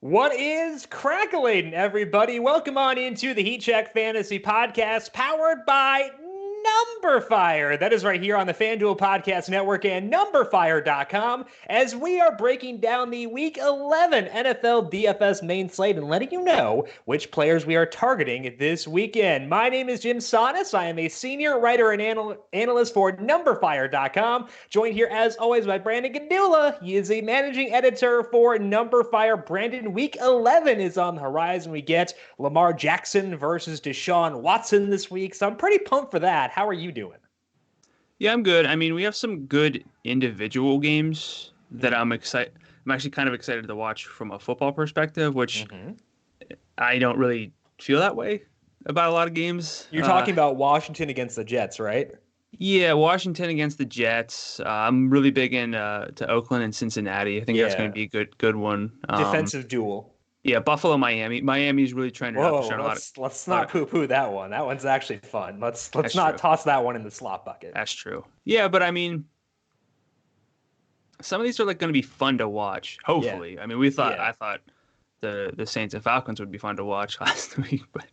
What is crackling, everybody? Welcome on into the Heat Check Fantasy Podcast, powered by Numberfire. That is right here on the FanDuel Podcast Network and Numberfire.com, as we are breaking down the Week 11 NFL DFS main slate and letting you know which players we are targeting this weekend. My name is Jim Sonis. I am a senior writer and analyst for Numberfire.com, joined here as always by Brandon Gandula. He is a managing editor for Numberfire. Brandon, Week 11 is on the horizon. We get Lamar Jackson versus Deshaun Watson this week, so I'm pretty pumped for that. How are you doing? Yeah, I'm good. I mean, we have some good individual games that I'm excited. I'm actually kind of excited to watch from a football perspective, which I don't really feel that way about a lot of games. You're talking about Washington against the Jets, right? Yeah, Washington against the Jets. I'm really big into Oakland and Cincinnati. I think that's going to be a good one. Defensive duel. Yeah, Buffalo, Miami. Miami's really trying to. Let's not poo-poo that one. That one's actually fun. Let's not toss that one in the slot bucket. That's true. Yeah, but I mean, some of these are going to be fun to watch. Hopefully, I mean, I thought the Saints and Falcons would be fun to watch last week, but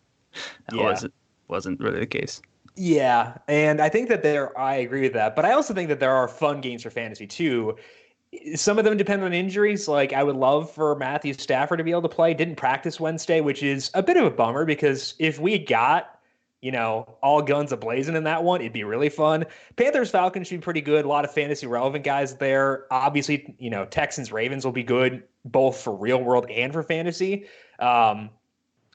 that wasn't really the case. Yeah, and I think that I agree with that, but I also think that there are fun games for fantasy too. Some of them depend on injuries. Like, I would love for Matthew Stafford to be able to play. Didn't practice Wednesday, which is a bit of a bummer because if we got, all guns a-blazing in that one, it'd be really fun. Panthers, Falcons should be pretty good. A lot of fantasy relevant guys there. Obviously, Texans, Ravens will be good, both for real world and for fantasy. And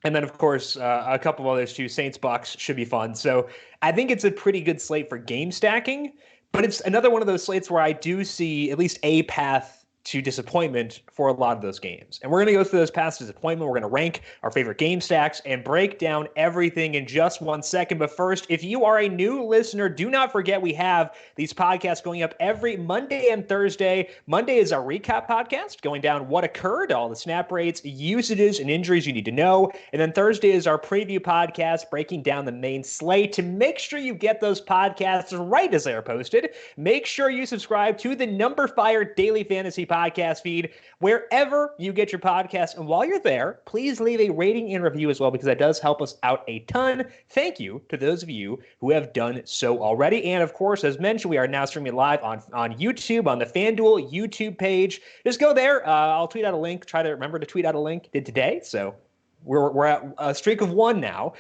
then, of course, a couple of others too. Saints, Bucks should be fun. So I think it's a pretty good slate for game stacking. But it's another one of those slates where I do see at least a path to disappointment for a lot of those games. And we're going to go through those paths to disappointment. We're going to rank our favorite game stacks and break down everything in just 1 second. But first, if you are a new listener, do not forget we have these podcasts going up every Monday and Thursday. Monday is our recap podcast, going down what occurred, all the snap rates, usages, and injuries you need to know. And then Thursday is our preview podcast, breaking down the main slate. To make sure you get those podcasts right as they are posted, make sure you subscribe to the Numberfire Daily Fantasy Podcast feed wherever you get your podcast. And while you're there, please leave a rating and review as well, because that does help us out a ton. Thank you to those of you who have done so already. And of course, as mentioned, we are now streaming live on YouTube, on the FanDuel YouTube page. Just go there. I'll tweet out a link. Try to remember to tweet out a link. Did today. So we're at a streak of 1 now.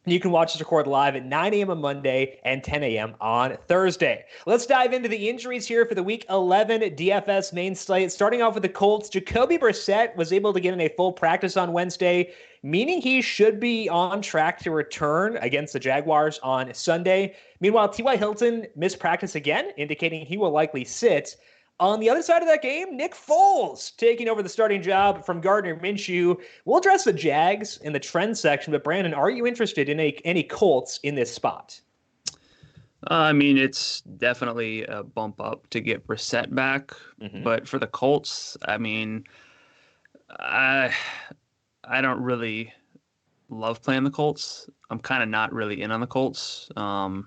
You can watch us record live at 9 a.m. on Monday and 10 a.m. on Thursday. Let's dive into the injuries here for the Week 11 DFS main slate. Starting off with the Colts, Jacoby Brissett was able to get in a full practice on Wednesday, meaning he should be on track to return against the Jaguars on Sunday. Meanwhile, T.Y. Hilton missed practice again, indicating he will likely sit. On the other side of that game, Nick Foles taking over the starting job from Gardner Minshew. We'll address the Jags in the trend section, but Brandon, are you interested in any Colts in this spot? I mean, it's definitely a bump up to get Brissett back, but for the Colts, I mean, I don't really love playing the Colts. I'm kind of not really in on the Colts. I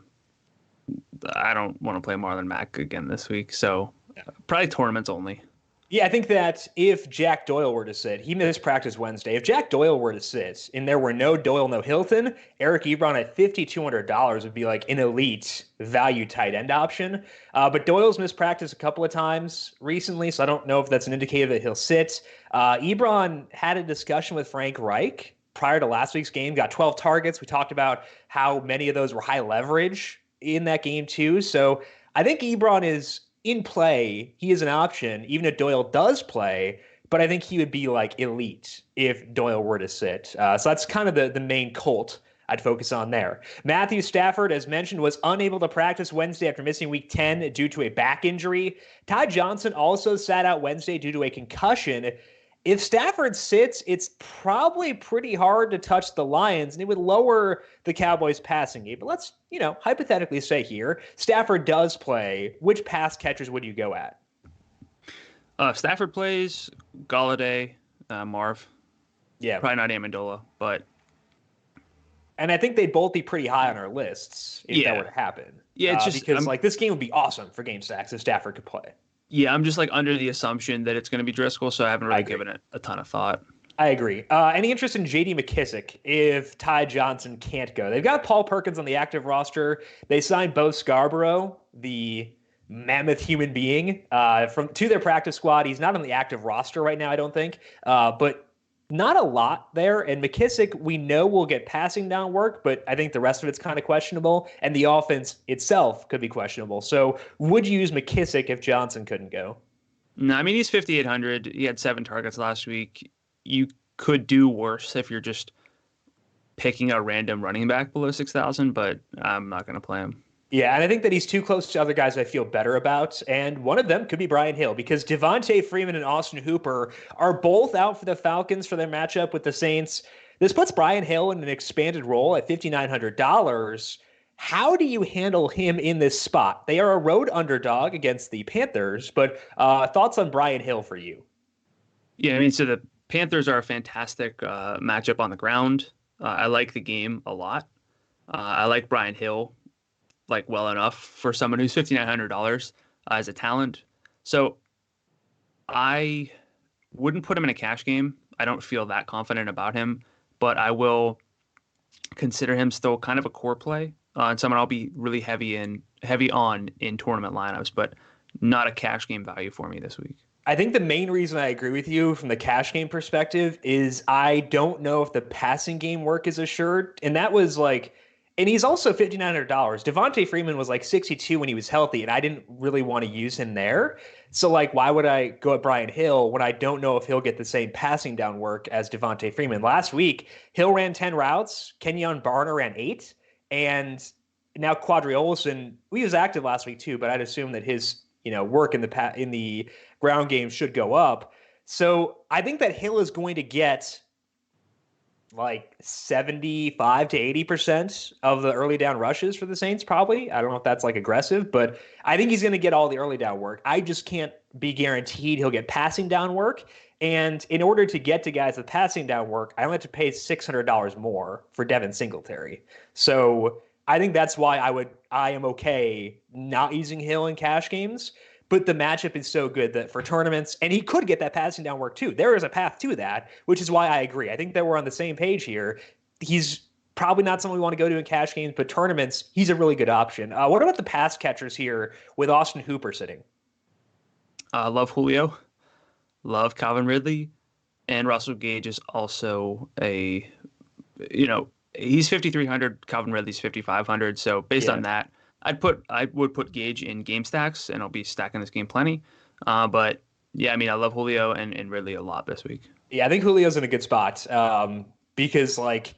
don't want to play Marlon Mack again this week, so probably tournaments only. Yeah, I think that if Jack Doyle were to sit, he missed practice Wednesday. If Jack Doyle were to sit and there were no Doyle, no Hilton, Eric Ebron at $5,200 would be like an elite value tight end option. But Doyle's missed practice a couple of times recently, so I don't know if that's an indicator that he'll sit. Ebron had a discussion with Frank Reich prior to last week's game, got 12 targets. We talked about how many of those were high leverage in that game too. So I think Ebron is in play. He is an option, even if Doyle does play, but I think he would be like elite if Doyle were to sit. So that's kind of the main Colt I'd focus on there. Matthew Stafford, as mentioned, was unable to practice Wednesday after missing Week 10 due to a back injury. Ty Johnson also sat out Wednesday due to a concussion. If Stafford sits, it's probably pretty hard to touch the Lions, and it would lower the Cowboys' passing game. But let's, hypothetically say here, Stafford does play. Which pass catchers would you go at? Stafford plays, Galladay, Marv. Yeah. Probably not Amendola, but... And I think they'd both be pretty high on our lists if that were to happen. Yeah, it's just... Because this game would be awesome for game stacks if Stafford could play. Yeah, I'm just like under the assumption that it's going to be Driscoll, so I haven't really given it a ton of thought. I agree. Any interest in J.D. McKissic if Ty Johnson can't go? They've got Paul Perkins on the active roster. They signed Bo Scarborough, the mammoth human being, to their practice squad. He's not on the active roster right now, I don't think, but not a lot there. And McKissic, we know will get passing down work, but I think the rest of it's kind of questionable, and the offense itself could be questionable. So would you use McKissic if Johnson couldn't go? No, I mean, he's 5,800. He had 7 targets last week. You could do worse if you're just picking a random running back below 6,000, but I'm not going to play him. Yeah, and I think that he's too close to other guys I feel better about, and one of them could be Brian Hill, because Devontae Freeman and Austin Hooper are both out for the Falcons for their matchup with the Saints. This puts Brian Hill in an expanded role at $5,900. How do you handle him in this spot? They are a road underdog against the Panthers, but thoughts on Brian Hill for you? Yeah, I mean, so the Panthers are a fantastic matchup on the ground. I like the game a lot. I like Brian Hill like well enough for someone who's $5,900 as a talent. So I wouldn't put him in a cash game. I don't feel that confident about him, but I will consider him still kind of a core play and someone I'll be really heavy on in tournament lineups, but not a cash game value for me this week. I think the main reason I agree with you from the cash game perspective is I don't know if the passing game work is assured. And that was like, and he's also $5,900. Devontae Freeman was like 62 when he was healthy, and I didn't really want to use him there. So like, why would I go at Brian Hill when I don't know if he'll get the same passing down work as Devontae Freeman? Last week, Hill ran 10 routes, Kenyon Barner ran 8, and now Quadri Olson, he was active last week too, but I'd assume that his work in the ground game should go up. So I think that Hill is going to get like 75 to 80% of the early down rushes for the Saints, probably. I don't know if that's like aggressive, but I think he's going to get all the early down work. I just can't be guaranteed he'll get passing down work. And in order to get to guys with passing down work, I only have to pay $600 more for Devin Singletary. So I think that's why I am okay not using Hill in cash games, but the matchup is so good that for tournaments, and he could get that passing down work too. There is a path to that, which is why I agree. I think that we're on the same page here. He's probably not someone we want to go to in cash games, but tournaments, he's a really good option. What about the pass catchers here with Austin Hooper sitting? Love Julio, love Calvin Ridley, and Russell Gage is also he's 5,300. Calvin Ridley's 5,500. So based on that, I would put Gage in game stacks, and I'll be stacking this game plenty. But yeah, I mean, I love Julio and Ridley a lot this week. Yeah, I think Julio's in a good spot because like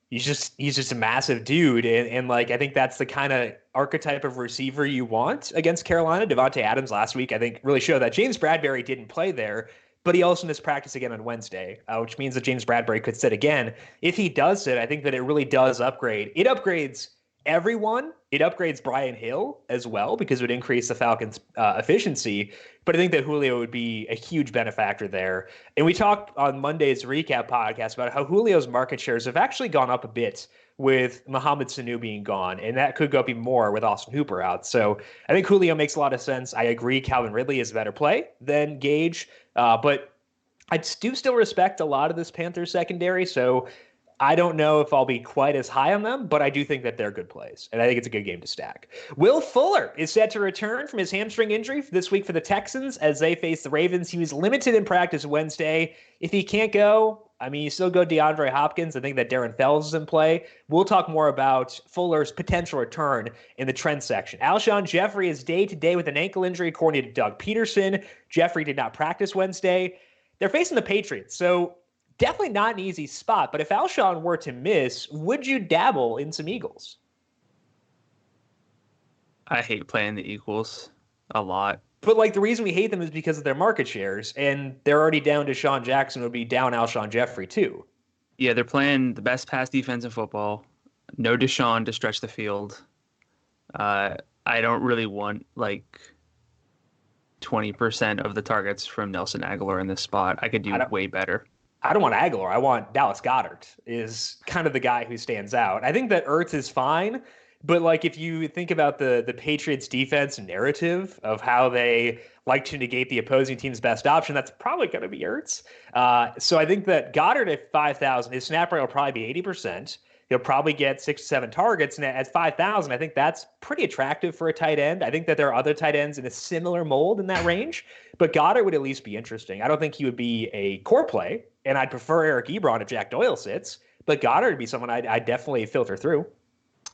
he's just a massive dude, and like I think that's the kind of archetype of receiver you want against Carolina. Devontae Adams last week, I think, really showed that. James Bradberry didn't play there, but he also missed practice again on Wednesday, which means that James Bradberry could sit again. If he does sit, I think that it really does upgrade. It upgrades everyone. It upgrades Brian Hill as well because it would increase the Falcons' efficiency. But I think that Julio would be a huge benefactor there. And we talked on Monday's recap podcast about how Julio's market shares have actually gone up a bit with Mohamed Sanu being gone, and that could go up even more with Austin Hooper out. So I think Julio makes a lot of sense. I agree Calvin Ridley is a better play than Gage, but I do still respect a lot of this Panthers secondary, so I don't know if I'll be quite as high on them, but I do think that they're good plays, and I think it's a good game to stack. Will Fuller is set to return from his hamstring injury this week for the Texans as they face the Ravens. He was limited in practice Wednesday. If he can't go, I mean, you still go DeAndre Hopkins. I think that Darren Fells is in play. We'll talk more about Fuller's potential return in the trend section. Alshon Jeffrey is day-to-day with an ankle injury, according to Doug Peterson. Jeffrey did not practice Wednesday. They're facing the Patriots, so definitely not an easy spot, but if Alshon were to miss, would you dabble in some Eagles? I hate playing the Eagles a lot. But like the reason we hate them is because of their market shares, and they're already down Deshaun Jackson, would be down Alshon Jeffrey too. Yeah, they're playing the best pass defense in football. No Deshaun to stretch the field. I don't really want like 20% of the targets from Nelson Aguilar in this spot. I could do way better. I don't want Aguilar. I want Dallas Goedert is kind of the guy who stands out. I think that Ertz is fine, But like if you think about the Patriots defense narrative of how they like to negate the opposing team's best option, that's probably going to be Ertz. So I think that Goddard at 5,000, his snap rate will probably be 80%. He'll probably get 6 to 7 targets. And at 5,000, I think that's pretty attractive for a tight end. I think that there are other tight ends in a similar mold in that range, but Goddard would at least be interesting. I don't think he would be a core play, and I'd prefer Eric Ebron if Jack Doyle sits, but Goddard would be someone I'd definitely filter through.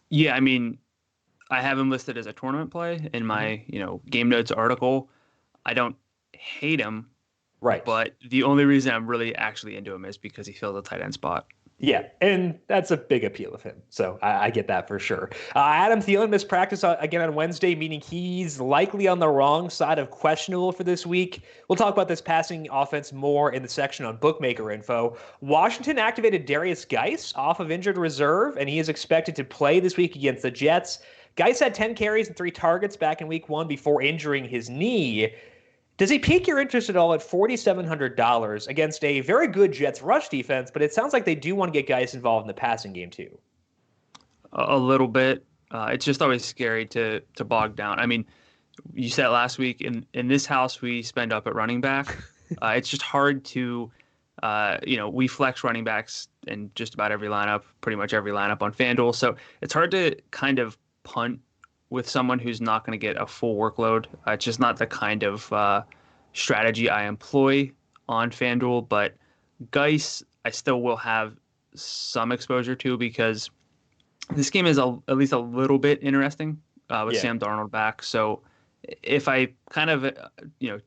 Yeah, I mean, I have him listed as a tournament play in my, game notes article. I don't hate him. Right. But the only reason I'm really actually into him is because he fills a tight end spot. Yeah, and that's a big appeal of him. So I get that for sure. Adam Thielen missed practice again on Wednesday, meaning he's likely on the wrong side of questionable for this week. We'll talk about this passing offense more in the section on bookmaker info. Washington activated Darius Geis off of injured reserve, and he is expected to play this week against the Jets. Geis had 10 carries and 3 targets back in week 1 before injuring his knee. Does he pique your interest at all at $4,700 against a very good Jets rush defense? But it sounds like they do want to get guys involved in the passing game too. A little bit. It's just always scary to bog down. I mean, you said last week in this house we spend up at running back. It's just hard to, we flex running backs in just about every lineup, pretty much every lineup on FanDuel. So it's hard to kind of punt with someone who's not going to get a full workload. It's just not the kind of strategy I employ on FanDuel. But Geis, I still will have some exposure to because this game is at least a little bit interesting with Sam Darnold back. So if I kind of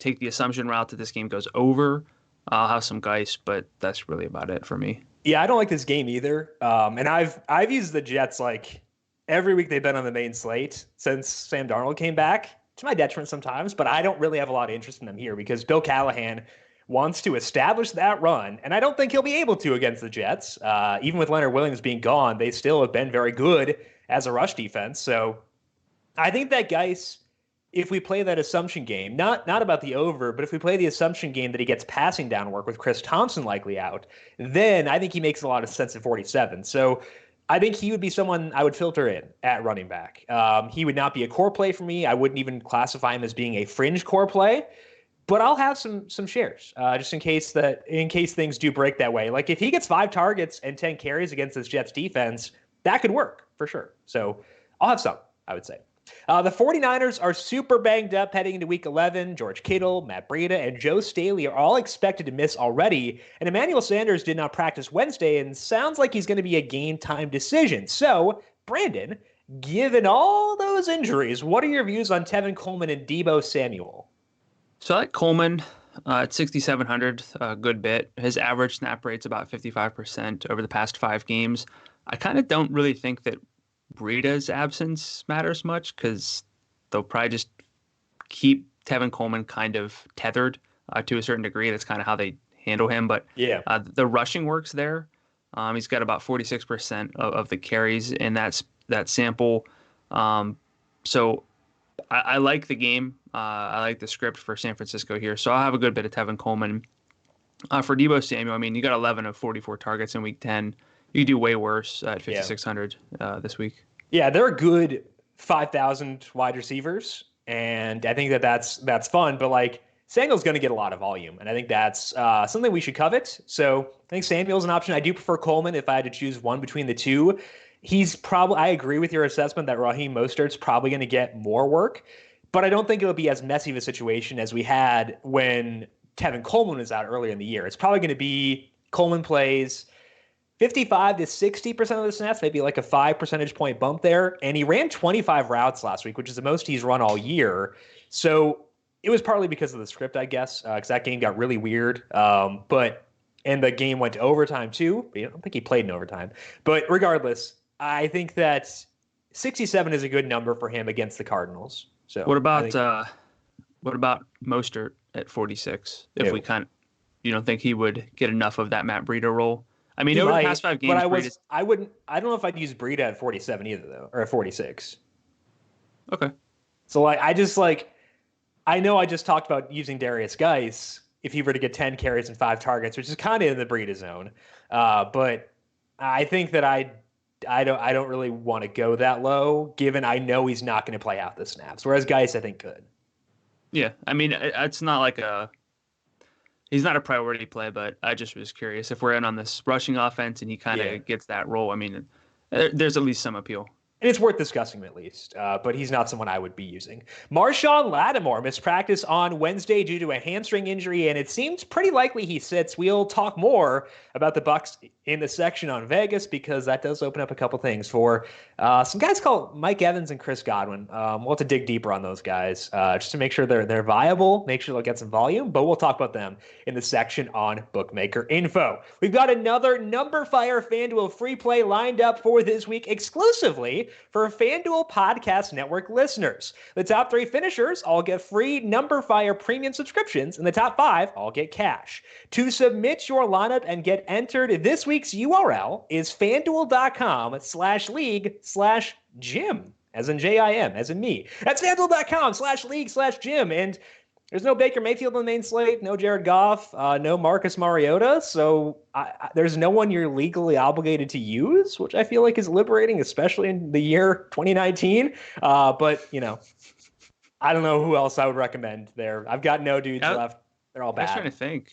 take the assumption route that this game goes over, I'll have some Geis, but that's really about it for me. Yeah, I don't like this game either. And I've used the Jets like every week they've been on the main slate since Sam Darnold came back, to my detriment sometimes, but I don't really have a lot of interest in them here because Bill Callahan wants to establish that run, and I don't think he'll be able to against the Jets. Even with Leonard Williams being gone, they still have been very good as a rush defense. So I think that Geis, if we play that assumption game, not about the over, but if we play the assumption game that he gets passing down work with Chris Thompson likely out, then I think he makes a lot of sense at 47. So I think he would be someone I would filter in at running back. He would not be a core play for me. I wouldn't even classify him as being a fringe core play, but I'll have some shares just in case things do break that way. Like if he gets 5 targets and 10 carries against this Jets defense, that could work for sure. So I'll have some, I would say. The 49ers are super banged up heading into week 11. George Kittle, Matt Breida, and Joe Staley are all expected to miss already. And Emmanuel Sanders did not practice Wednesday and sounds like he's going to be a game time decision. So, Brandon, given all those injuries, what are your views on Tevin Coleman and Deebo Samuel? So I like Coleman at 6,700 a good bit. His average snap rate's about 55% over the past 5 games. I kind of don't really think that Breida's absence matters much because they'll probably just keep Tevin Coleman kind of tethered to a certain degree. That's kind of how they handle him. But the rushing works there. He's got about 46% of the carries in that sample. So I like the game. I like the script for San Francisco here. So I'll have a good bit of Tevin Coleman. For Deebo Samuel, I mean, you got 11 of 44 targets in week 10. You could do way worse at 5,600 this week. Yeah, they're good 5,000 wide receivers, and I think that's fun. But like Samuel's going to get a lot of volume, and I think that's something we should covet. So I think Samuel's an option. I do prefer Coleman if I had to choose one between the two. I agree with your assessment that Raheem Mostert's probably going to get more work, but I don't think it would be as messy of a situation as we had when Tevin Coleman was out earlier in the year. It's probably going to be Coleman plays 55 to 60% of the snaps, maybe like a 5 percentage point bump there. And he ran 25 routes last week, which is the most he's run all year. So it was partly because of the script, I guess, because that game got really weird. And the game went to overtime too. I don't think he played in overtime. But regardless, I think that 67 is a good number for him against the Cardinals. So what about Mostert at 46? If we you don't think he would get enough of that Matt Breida role? I mean, over the past 5 games, but I don't know if I'd use Breida at 47 either, though, or at 46. Okay. So I know I just talked about using Darius Geis if he were to get 10 carries and 5 targets, which is kind of in the Breida zone. But I think that I I don't really want to go that low, given I know he's not going to play out the snaps. Whereas Geis, I think, could. Yeah, I mean, it's not like he's not a priority play, but I just was curious if we're in on this rushing offense and he kind of gets that role. I mean, there's at least some appeal. And it's worth discussing him at least, but he's not someone I would be using. Marshawn Lattimore missed practice on Wednesday due to a hamstring injury, and it seems pretty likely he sits. We'll talk more about the Bucs in the section on Vegas because that does open up a couple things for some guys called Mike Evans and Chris Godwin. We'll have to dig deeper on those guys just to make sure they're viable, make sure they'll get some volume, but we'll talk about them in the section on bookmaker info. We've got another Number Fire FanDuel free play lined up for this week exclusively for FanDuel Podcast Network listeners. The top 3 finishers all get free Number Fire premium subscriptions, and the top 5 all get cash. To submit your lineup and get entered, this week's URL is FanDuel.com/league/Jim, as in Jim, as in me. That's FanDuel.com/league/Jim, and there's no Baker Mayfield on the main slate, no Jared Goff, no Marcus Mariota, so there's no one you're legally obligated to use, which I feel like is liberating, especially in the year 2019. But, I don't know who else I would recommend there. I've got no dudes left. They're all bad. I was trying to think.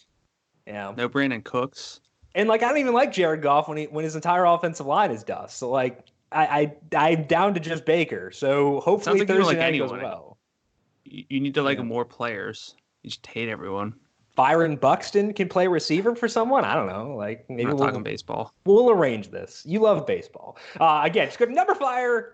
Yeah. No Brandon Cooks. And, I don't even like Jared Goff when his entire offensive line is dust. So, I'm down to just Baker. So, hopefully like Thursday night goes well. You need to like more players. You just hate everyone. Byron Buxton can play receiver for someone. I don't know. Maybe we're talking baseball. We'll arrange this. You love baseball. Again, just go to NumberFire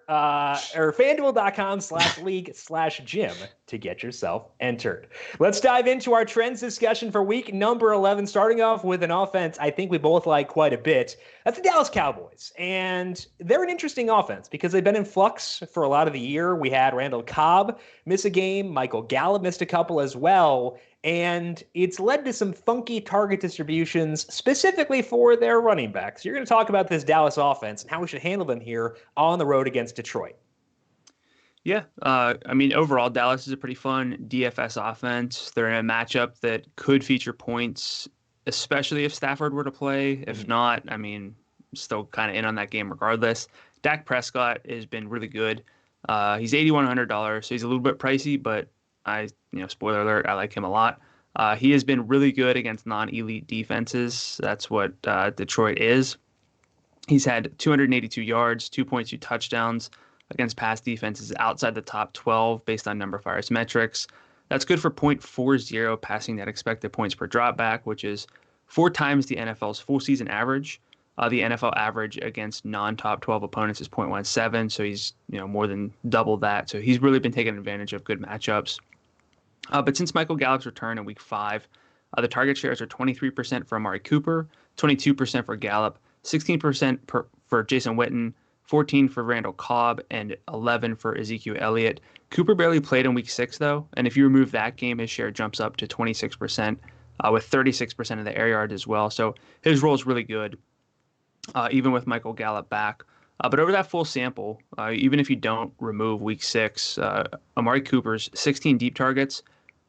or FanDuel.com/league/Jim to get yourself entered. Let's dive into our trends discussion for week number 11, starting off with an offense I think we both like quite a bit. That's the Dallas Cowboys. And they're an interesting offense because they've been in flux for a lot of the year. We had Randall Cobb miss a game. Michael Gallup missed a couple as well. And it's led to some funky target distributions specifically for their running backs. You're going to talk about this Dallas offense and how we should handle them here on the road against Detroit. Yeah. Overall, Dallas is a pretty fun DFS offense. They're in a matchup that could feature points, especially if Stafford were to play. If not, still kind of in on that game regardless. Dak Prescott has been really good. He's $8,100, so he's a little bit pricey, but spoiler alert, I like him a lot. He has been really good against non-elite defenses. That's what Detroit is. He's had 282 yards, 2.2 touchdowns against pass defenses outside the top 12 based on Number Fire's metrics. That's good for 0.40 passing net expected points per dropback, which is 4 times the NFL's full season average. The NFL average against non-top 12 opponents is 0.17, so he's more than double that. So he's really been taking advantage of good matchups. But since Michael Gallup's return in Week 5, the target shares are 23% for Amari Cooper, 22% for Gallup, 16% for Jason Witten, 14% for Randall Cobb, and 11% for Ezekiel Elliott. Cooper barely played in Week 6, though, and if you remove that game, his share jumps up to 26%, with 36% of the air yards as well. So his role is really good, even with Michael Gallup back. But over that full sample, even if you don't remove Week 6, Amari Cooper's 16 deep targets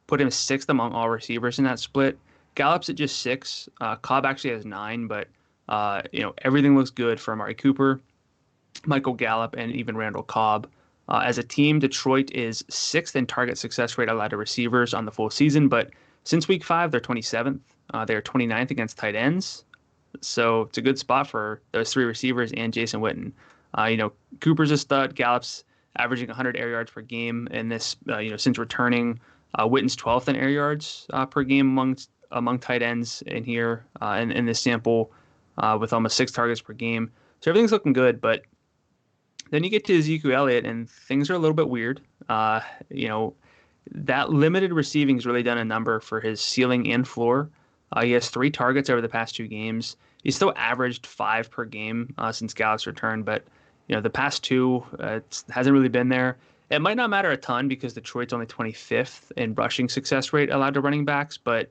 put him 6th among all receivers in that split. Gallup's at just 6. Cobb actually has 9, but everything looks good for Amari Cooper, Michael Gallup, and even Randall Cobb. As a team, Detroit is 6th in target success rate allowed to receivers on the full season, but since Week 5, they're 27th. They're 29th against tight ends. So it's a good spot for those 3 receivers and Jason Witten. Cooper's a stud. Gallup's averaging 100 air yards per game in this, since returning. Witten's 12th in air yards per game among tight ends in here in this sample with almost 6 targets per game. So everything's looking good, but then you get to Ezekiel Elliott and things are a little bit weird. That limited receiving has really done a number for his ceiling and floor. He has 3 targets over the past 2 games. He's still averaged 5 per game since Gallup's return, but the past 2 it hasn't really been there. It might not matter a ton because Detroit's only 25th in rushing success rate allowed to running backs, but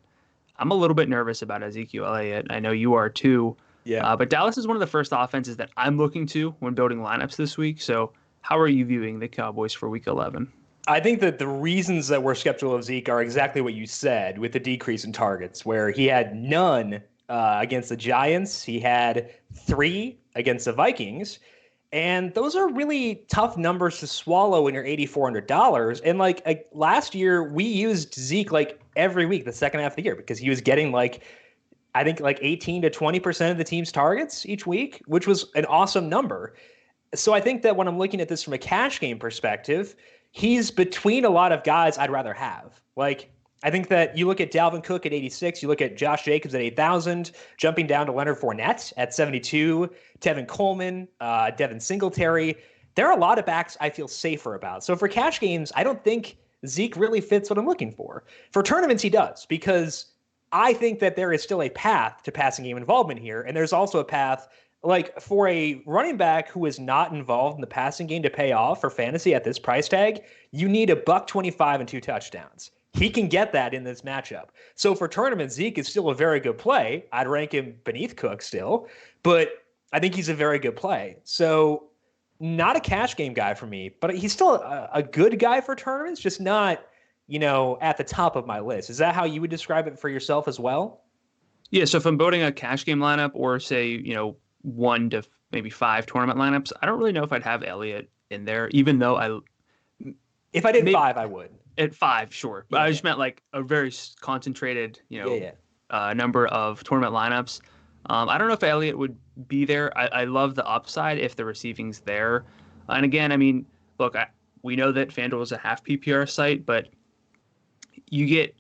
I'm a little bit nervous about Ezekiel Elliott. I know you are too. Yeah. But Dallas is one of the first offenses that I'm looking to when building lineups this week. So how are you viewing the Cowboys for Week 11? I think that the reasons that we're skeptical of Zeke are exactly what you said with the decrease in targets, where he had none against the Giants. He had 3 against the Vikings. And those are really tough numbers to swallow when you're $8,400. And like last year, we used Zeke like every week, the second half of the year, because he was getting like, I think like 18 to 20% of the team's targets each week, which was an awesome number. So I think that when I'm looking at this from a cash game perspective, he's between a lot of guys I'd rather have. Like, I think that you look at Dalvin Cook at 86, you look at Josh Jacobs at 8,000, jumping down to Leonard Fournette at 72, Tevin Coleman, Devin Singletary. There are a lot of backs I feel safer about. So for cash games, I don't think Zeke really fits what I'm looking for. For tournaments, he does, because I think that there is still a path to passing game involvement here. And there's also a path, like for a running back who is not involved in the passing game to pay off for fantasy at this price tag, you need $125 and 2 touchdowns. He can get that in this matchup. So for tournament, Zeke is still a very good play. I'd rank him beneath Cook still, but I think he's a very good play. So not a cash game guy for me, but he's still a good guy for tournaments, just not, at the top of my list. Is that how you would describe it for yourself as well? Yeah. So if I'm building a cash game lineup or say, 1 to maybe 5 tournament lineups, I don't really know if I'd have Elliott in there, even though if I did 5, I would. At 5, sure. But I just meant like a very concentrated, number of tournament lineups. I don't know if Elliott would be there. I love the upside if the receiving's there. And again, I mean, look, we know that FanDuel is a half PPR site, but you get,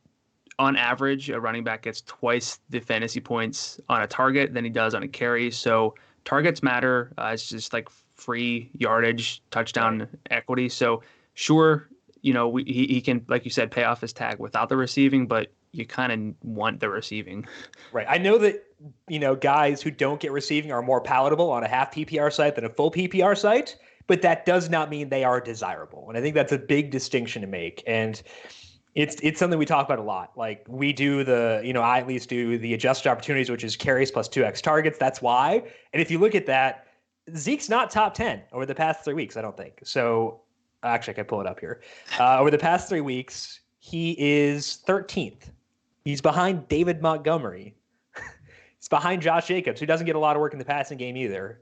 on average, a running back gets twice the fantasy points on a target than he does on a carry. So targets matter. It's just like free yardage, touchdown equity. So sure, he can, like you said, pay off his tag without the receiving, but you kind of want the receiving. Right. I know that, guys who don't get receiving are more palatable on a half PPR site than a full PPR site, but that does not mean they are desirable. And I think that's a big distinction to make. And it's something we talk about a lot. Like we do I at least do the adjusted opportunities, which is carries plus 2x targets. That's why. And if you look at that, Zeke's not top 10 over the past 3 weeks, I don't think. So actually, I can pull it up here. Over the past 3 weeks, he is 13th. He's behind David Montgomery. He's behind Josh Jacobs, who doesn't get a lot of work in the passing game either.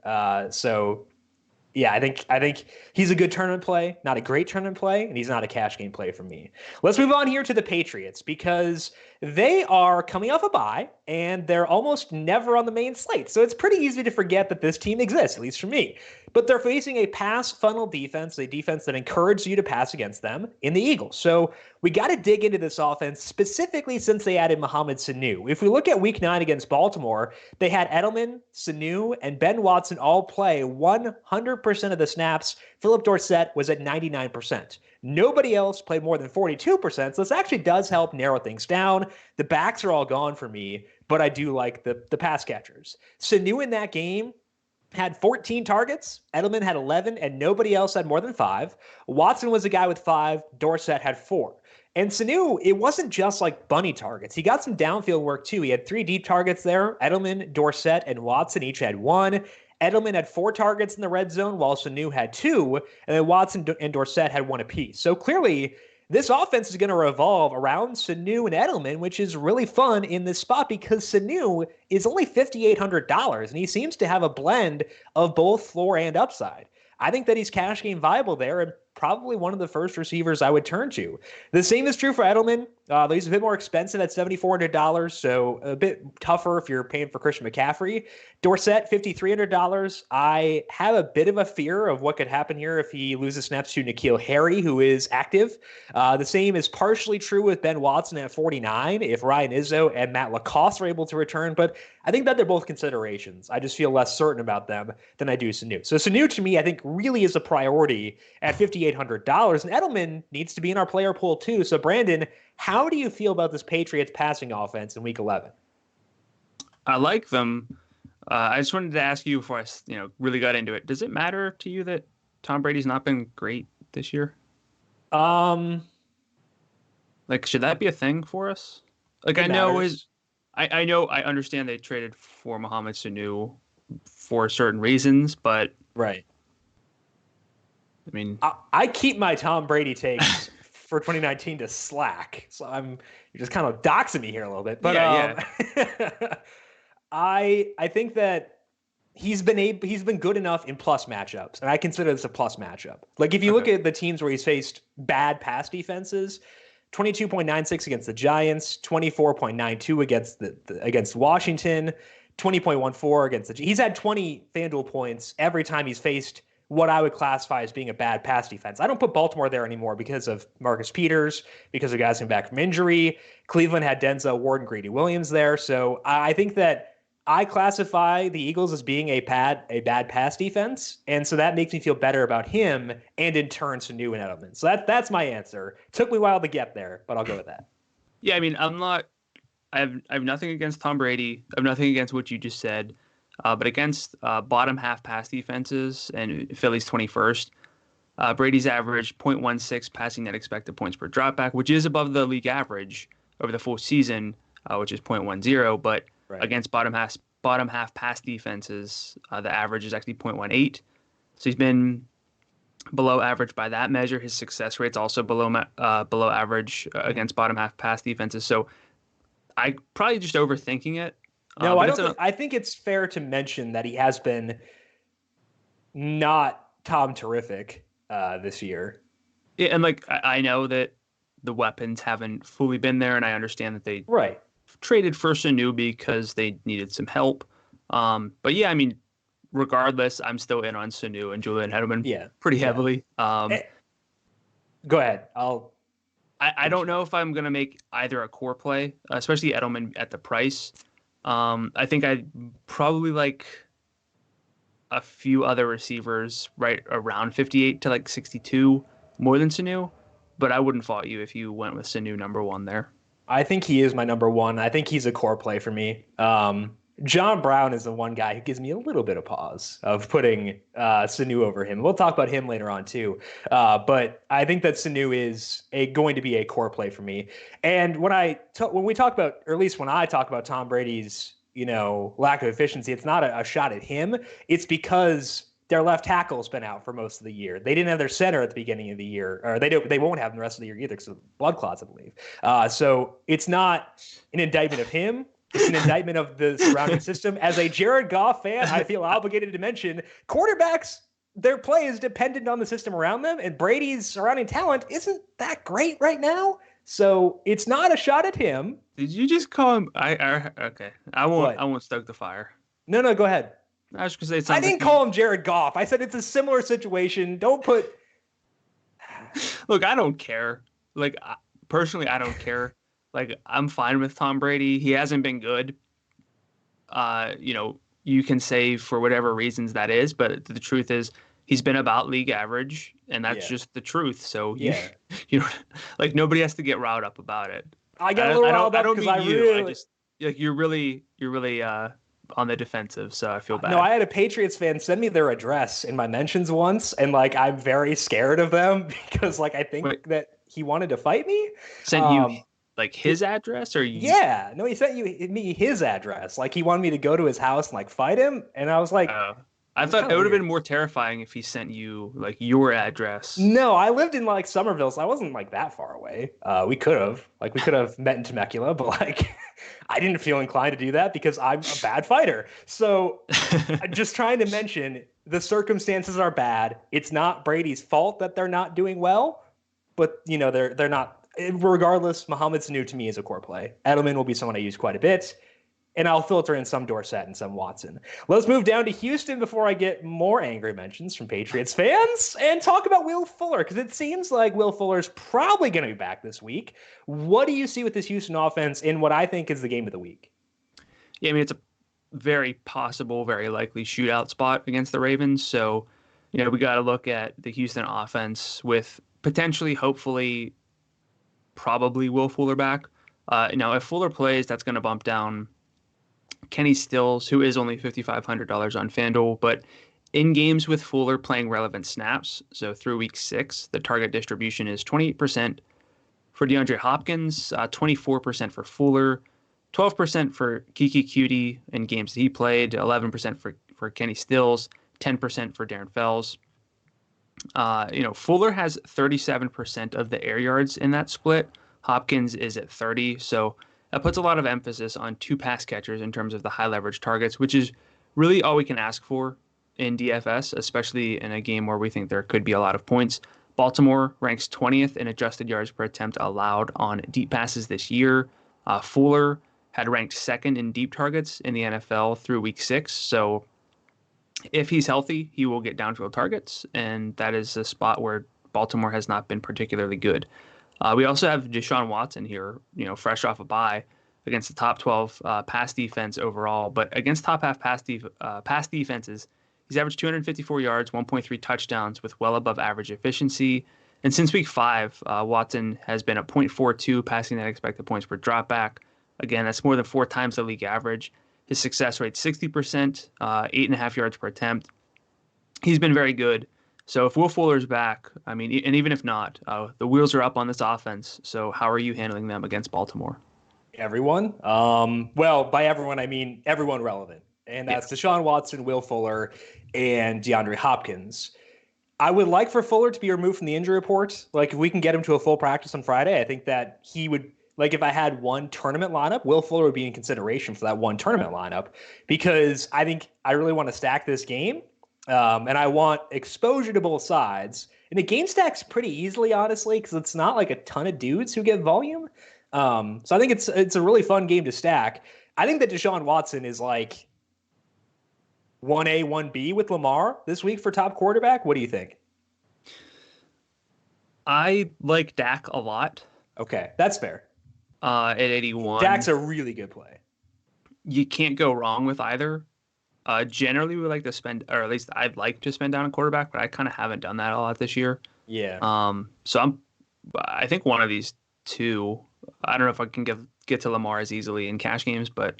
Yeah, I think he's a good tournament play, not a great tournament play, and he's not a cash game play for me. Let's move on here to the Patriots, because they are coming off a bye and they're almost never on the main slate. So it's pretty easy to forget that this team exists, at least for me. But they're facing a pass funnel defense, a defense that encourages you to pass against them in the Eagles. So we got to dig into this offense, specifically since they added Mohamed Sanu. If we look at week 9 against Baltimore, they had Edelman, Sanu, and Ben Watson all play 100% of the snaps. Philip Dorsett was at 99%. Nobody else played more than 42%, so this actually does help narrow things down. The backs are all gone for me, but I do like the pass catchers. Sanu in that game had 14 targets. Edelman had 11, and nobody else had more than 5. Watson was a guy with 5. Dorsett had 4. And Sanu, it wasn't just like bunny targets. He got some downfield work too. He had 3 deep targets there. Edelman, Dorsett, and Watson each had 1. Edelman had 4 targets in the red zone, while Sanu had 2, and then Watson and Dorsett had 1 apiece. So clearly, this offense is going to revolve around Sanu and Edelman, which is really fun in this spot because Sanu is only $5,800, and he seems to have a blend of both floor and upside. I think that he's cash game viable there and probably one of the first receivers I would turn to. The same is true for Edelman. He's a bit more expensive at $7,400, so a bit tougher if you're paying for Christian McCaffrey. Dorsett, $5,300. I have a bit of a fear of what could happen here if he loses snaps to N'Keal Harry, who is active. The same is partially true with Ben Watson at $49 if Ryan Izzo and Matt Lacoste are able to return, but I think that they're both considerations. I just feel less certain about them than I do Sanu. So Sanu, to me, I think really is a priority at $5,800, and Edelman needs to be in our player pool too. So Brandon, how do you feel about this Patriots passing offense in Week 11? I like them. I just wanted to ask you before I, really got into it. Does it matter to you that Tom Brady's not been great this year? Should that be a thing for us? Like, I understand they traded for Mohamed Sanu for certain reasons, but right. I mean, I keep my Tom Brady takes for 2019 to Slack, so you're just kind of doxing me here a little bit. But yeah. I think that he's been good enough in plus matchups, and I consider this a plus matchup. Like if you look at the teams where he's faced bad pass defenses, 22.96 against the Giants, 24.92 against Washington, 20.14 against the. He's had 20 FanDuel points every time he's faced what I would classify as being a bad pass defense. I don't put Baltimore there anymore because of Marcus Peters, because of guys coming back from injury. Cleveland had Denzel Ward and Greedy Williams there, so I think that I classify the Eagles as being a bad pass defense, and so that makes me feel better about him and in turn Sanu and Edelman. So that's my answer. Took me a while to get there, but I'll go with that. Yeah, I mean, I have nothing against Tom Brady. I have nothing against what you just said. But against bottom half pass defenses, and Philly's 21st, Brady's average 0.16 passing net expected points per dropback, which is above the league average over the full season, which is 0.10. But against bottom half pass defenses, the average is actually 0.18. So he's been below average by that measure. His success rate's also below average against bottom half pass defenses. So I probably just overthinking it. No, I think it's fair to mention that he has been not Tom terrific this year. Yeah, and like I know that the weapons haven't fully been there, and I understand that they traded for Sanu because they needed some help. But yeah, I mean, regardless, I'm still in on Sanu and Julian Edelman pretty heavily. Go ahead. I don't know if I'm gonna make either a core play, especially Edelman at the price. I think I'd probably like a few other receivers right around 58 to like 62 more than Sanu, but I wouldn't fault you if you went with Sanu number one there. I think he is my number one. I think he's a core play for me. John Brown is the one guy who gives me a little bit of pause of putting Sanu over him. We'll talk about him later on too. But I think that Sanu is going to be a core play for me. And when we talk about, or at least when I talk about Tom Brady's, lack of efficiency, it's not a shot at him. It's because their left tackle's been out for most of the year. They didn't have their center at the beginning of the year, or they won't have them the rest of the year either because of blood clots, I believe. So it's not an indictment of him. It's an indictment of the surrounding system. As a Jared Goff fan, I feel obligated to mention quarterbacks, their play is dependent on the system around them, and Brady's surrounding talent isn't that great right now. So it's not a shot at him. Did you just call him? Okay. I won't stoke the fire. No, go ahead. I was going to say something. I didn't call him Jared Goff. I said it's a similar situation. Don't put. Look, I don't care. Like, personally, I don't care. Like, I'm fine with Tom Brady. He hasn't been good. You can say for whatever reasons that is, but the truth is he's been about league average, and that's just the truth. So like nobody has to get riled up about it. I got a little riled up because you're really on the defensive, so I feel bad. No, I had a Patriots fan send me their address in my mentions once, and like I'm very scared of them because like I think that he wanted to fight me. Sent you like his address, or you? Yeah, no, he sent me his address. Like he wanted me to go to his house and like fight him, and I was like, I thought it would have been more terrifying if he sent you like your address. No, I lived in like Somerville, so I wasn't like that far away. We could have met in Temecula, but like I didn't feel inclined to do that because I'm a bad fighter. So I'm just trying to mention the circumstances are bad. It's not Brady's fault that they're not doing well, but they're not. Regardless, Mohamed Sanu to me is a core play. Edelman will be someone I use quite a bit. And I'll filter in some Dorsett and some Watson. Let's move down to Houston before I get more angry mentions from Patriots fans and talk about Will Fuller, because it seems like Will Fuller's probably going to be back this week. What do you see with this Houston offense in what I think is the game of the week? Yeah, I mean, it's a very possible, very likely shootout spot against the Ravens. So, we got to look at the Houston offense with potentially, hopefully, probably Will Fuller back. Now, if Fuller plays, that's going to bump down Kenny Stills, who is only $5,500 on FanDuel, but in games with Fuller playing relevant snaps, so through week 6, the target distribution is 28% for DeAndre Hopkins, 24% for Fuller, 12% for Kiki Cutie in games that he played, 11% for Kenny Stills, 10% for Darren Fells. Fuller has 37% of the air yards in that split. Hopkins is at 30, so that puts a lot of emphasis on two pass catchers in terms of the high leverage targets, which is really all we can ask for in DFS, especially in a game where we think there could be a lot of points. Baltimore ranks 20th in adjusted yards per attempt allowed on deep passes this year. Fuller had ranked second in deep targets in the NFL through week 6. So if he's healthy, he will get downfield targets, and that is a spot where Baltimore has not been particularly good. We also have Deshaun Watson here, fresh off a bye against the top 12 pass defense overall, but against top half pass defenses, he's averaged 254 yards, 1.3 touchdowns with well above average efficiency. And since week 5, Watson has been a .42 passing net expected points per dropback. Again, that's more than 4 times the league average. His success rate 60%, 8.5 yards per attempt. He's been very good. So if Will Fuller's back, and even if not, the wheels are up on this offense. So how are you handling them against Baltimore? Everyone. Well, by everyone, I mean everyone relevant. And that's Deshaun Watson, Will Fuller, and DeAndre Hopkins. I would like for Fuller to be removed from the injury report. Like, if we can get him to a full practice on Friday, I think that he would, like, if I had one tournament lineup, Will Fuller would be in consideration for that one tournament lineup, because I think I really want to stack this game. And I want exposure to both sides. And the game stacks pretty easily, honestly, because it's not like a ton of dudes who get volume. So I think it's a really fun game to stack. I think that Deshaun Watson is like 1A, 1B with Lamar this week for top quarterback. What do you think? I like Dak a lot. Okay, that's fair. At 81. Dak's a really good play. You can't go wrong with either. Generally, we like to spend, or at least I'd like to spend down a quarterback, but I kind of haven't done that a lot this year. Yeah. So I think one of these two, I don't know if I can get to Lamar as easily in cash games, but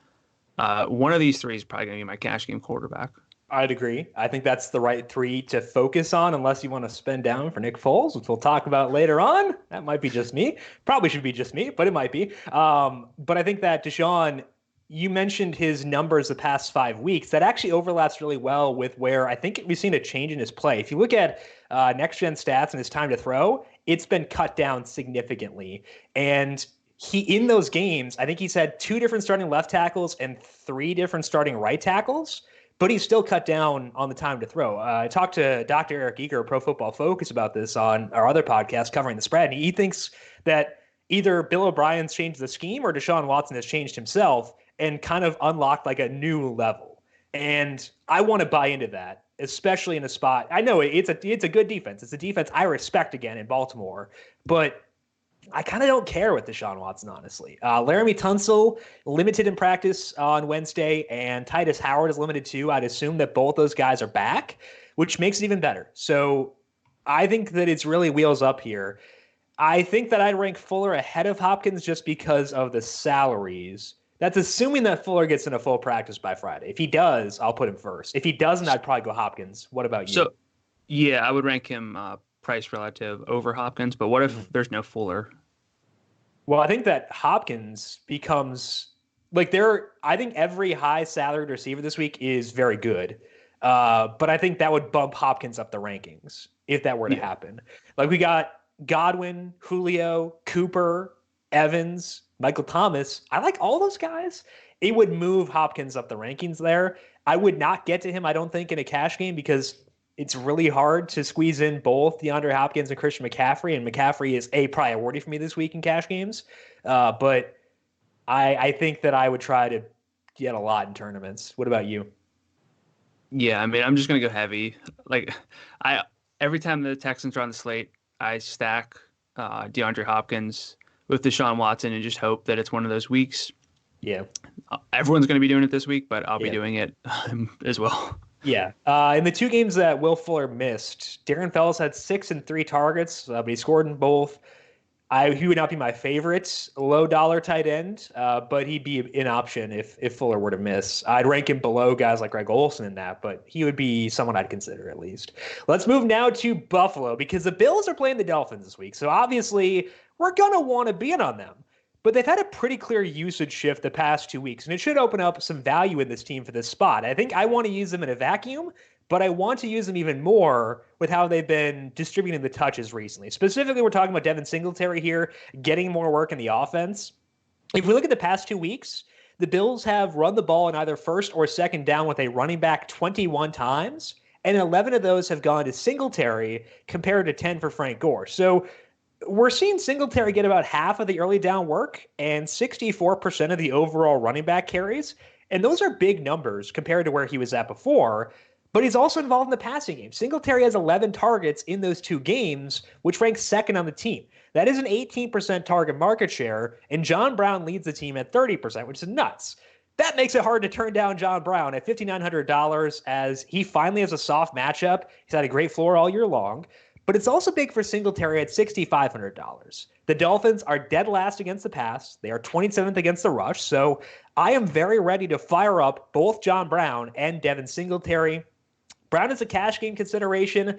one of these 3 is probably going to be my cash game quarterback. I'd agree. I think that's the right 3 to focus on, unless you want to spend down for Nick Foles, which we'll talk about later on. That might be just me. Probably should be just me, but it might be. But I think that Deshaun, you mentioned his numbers the past 5 weeks. That actually overlaps really well with where I think we've seen a change in his play. If you look at next-gen stats and his time to throw, it's been cut down significantly. And in those games, I think he's had 2 different starting left tackles and 3 different starting right tackles, but he's still cut down on the time to throw. I talked to Dr. Eric Eager of Pro Football Focus about this on our other podcast covering the spread, and he thinks that either Bill O'Brien's changed the scheme or Deshaun Watson has changed himself and kind of unlocked like a new level. And I want to buy into that, especially in a spot. I know it's a good defense. It's a defense I respect again in Baltimore, but I kind of don't care with Deshaun Watson, honestly. Laramie Tunsil limited in practice on Wednesday, and Titus Howard is limited too. I'd assume that both those guys are back, which makes it even better. So I think that it's really wheels up here. I think that I'd rank Fuller ahead of Hopkins just because of the salaries. That's assuming that Fuller gets in a full practice by Friday. If he does, I'll put him first. If he doesn't, I'd probably go Hopkins. What about you? So, yeah, I would rank him price relative over Hopkins, but what if there's no Fuller? Well, I think that Hopkins becomes like I think every high salaried receiver this week is very good. But I think that would bump Hopkins up the rankings if that were to happen. Like, we got Godwin, Julio, Cooper, Evans, Michael Thomas. I like all those guys. It would move Hopkins up the rankings there. I would not get to him, I don't think, in a cash game, because it's really hard to squeeze in both DeAndre Hopkins and Christian McCaffrey, and McCaffrey is a priority for me this week in cash games. But I think that I would try to get a lot in tournaments. What about you? Yeah, I mean, I'm just going to go heavy. Like, every time the Texans are on the slate, I stack DeAndre Hopkins with Deshaun Watson and just hope that it's one of those weeks. Yeah. Everyone's going to be doing it this week, but I'll be doing it as well. Yeah. In the 2 games that Will Fuller missed, Darren Fells had 6 and 3 targets, but he scored in both. He would not be my favorite low dollar tight end, but he'd be an option if Fuller were to miss. I'd rank him below guys like Greg Olson in that, but he would be someone I'd consider at least. Let's move now to Buffalo, because the Bills are playing the Dolphins this week. So obviously we're going to want to be in on them. But they've had a pretty clear usage shift the past 2 weeks, and it should open up some value in this team for this spot. I think I want to use them in a vacuum, but I want to use them even more with how they've been distributing the touches recently. Specifically, we're talking about Devin Singletary here, getting more work in the offense. If we look at the past 2 weeks, the Bills have run the ball in either first or second down with a running back 21 times, and 11 of those have gone to Singletary compared to 10 for Frank Gore. So we're seeing Singletary get about half of the early down work and 64% of the overall running back carries. And those are big numbers compared to where he was at before. But he's also involved in the passing game. Singletary has 11 targets in those 2 games, which ranks second on the team. That is an 18% target market share, and John Brown leads the team at 30%, which is nuts. That makes it hard to turn down John Brown at $5,900 as he finally has a soft matchup. He's had a great floor all year long. But it's also big for Singletary at $6,500. The Dolphins are dead last against the pass. They are 27th against the rush. So I am very ready to fire up both John Brown and Devin Singletary. Brown is a cash game consideration.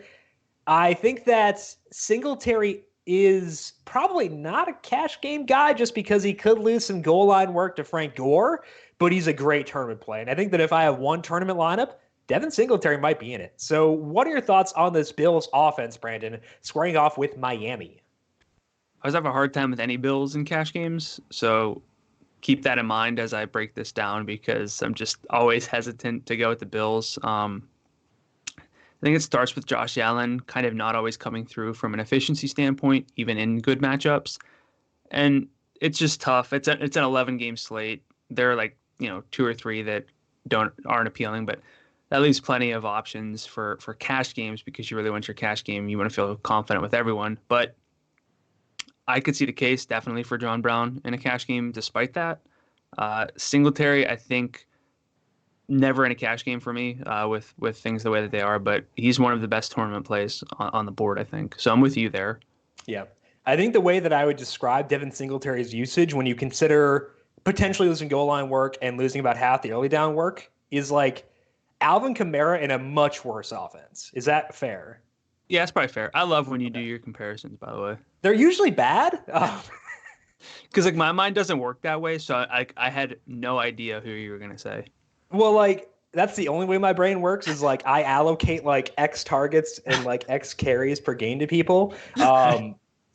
I think that Singletary is probably not a cash game guy just because he could lose some goal line work to Frank Gore, but he's a great tournament play. And I think that if I have one tournament lineup, Devin Singletary might be in it. So what are your thoughts on this Bills offense, Brandon, squaring off with Miami? I always have a hard time with any Bills in cash games, so keep that in mind as I break this down because I'm just always hesitant to go with the Bills. I think it starts with Josh Allen kind of not always coming through from an efficiency standpoint, even in good matchups. And it's just tough. It's an 11-game slate. There are 2 or 3 that aren't appealing, but that leaves plenty of options for cash games because you really want your cash game. You want to feel confident with everyone. But I could see the case definitely for John Brown in a cash game despite that. Singletary, I think, never in a cash game for me with things the way that they are, but he's one of the best tournament plays on the board, I think. So I'm with you there. Yeah. I think the way that I would describe Devin Singletary's usage when you consider potentially losing goal line work and losing about half the early down work is like Alvin Kamara in a much worse offense. Is that fair? Yeah, that's probably fair. I love when you do your comparisons, by the way. They're usually bad. Because my mind doesn't work that way, so I had no idea who you were going to say. Well, that's the only way my brain works is I allocate X targets and X carries per game to people.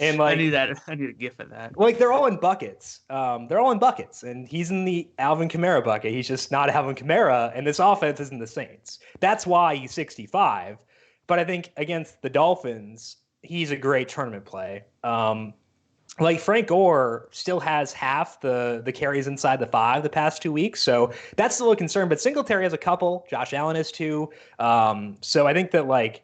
And I need a gif of that. They're all in buckets. And he's in the Alvin Kamara bucket. He's just not Alvin Kamara, and this offense isn't the Saints. That's why he's 65. But I think against the Dolphins, he's a great tournament play. Frank Gore still has half the carries inside the 5 the past 2 weeks. So that's still a concern. But Singletary has a couple. Josh Allen has 2. So I think that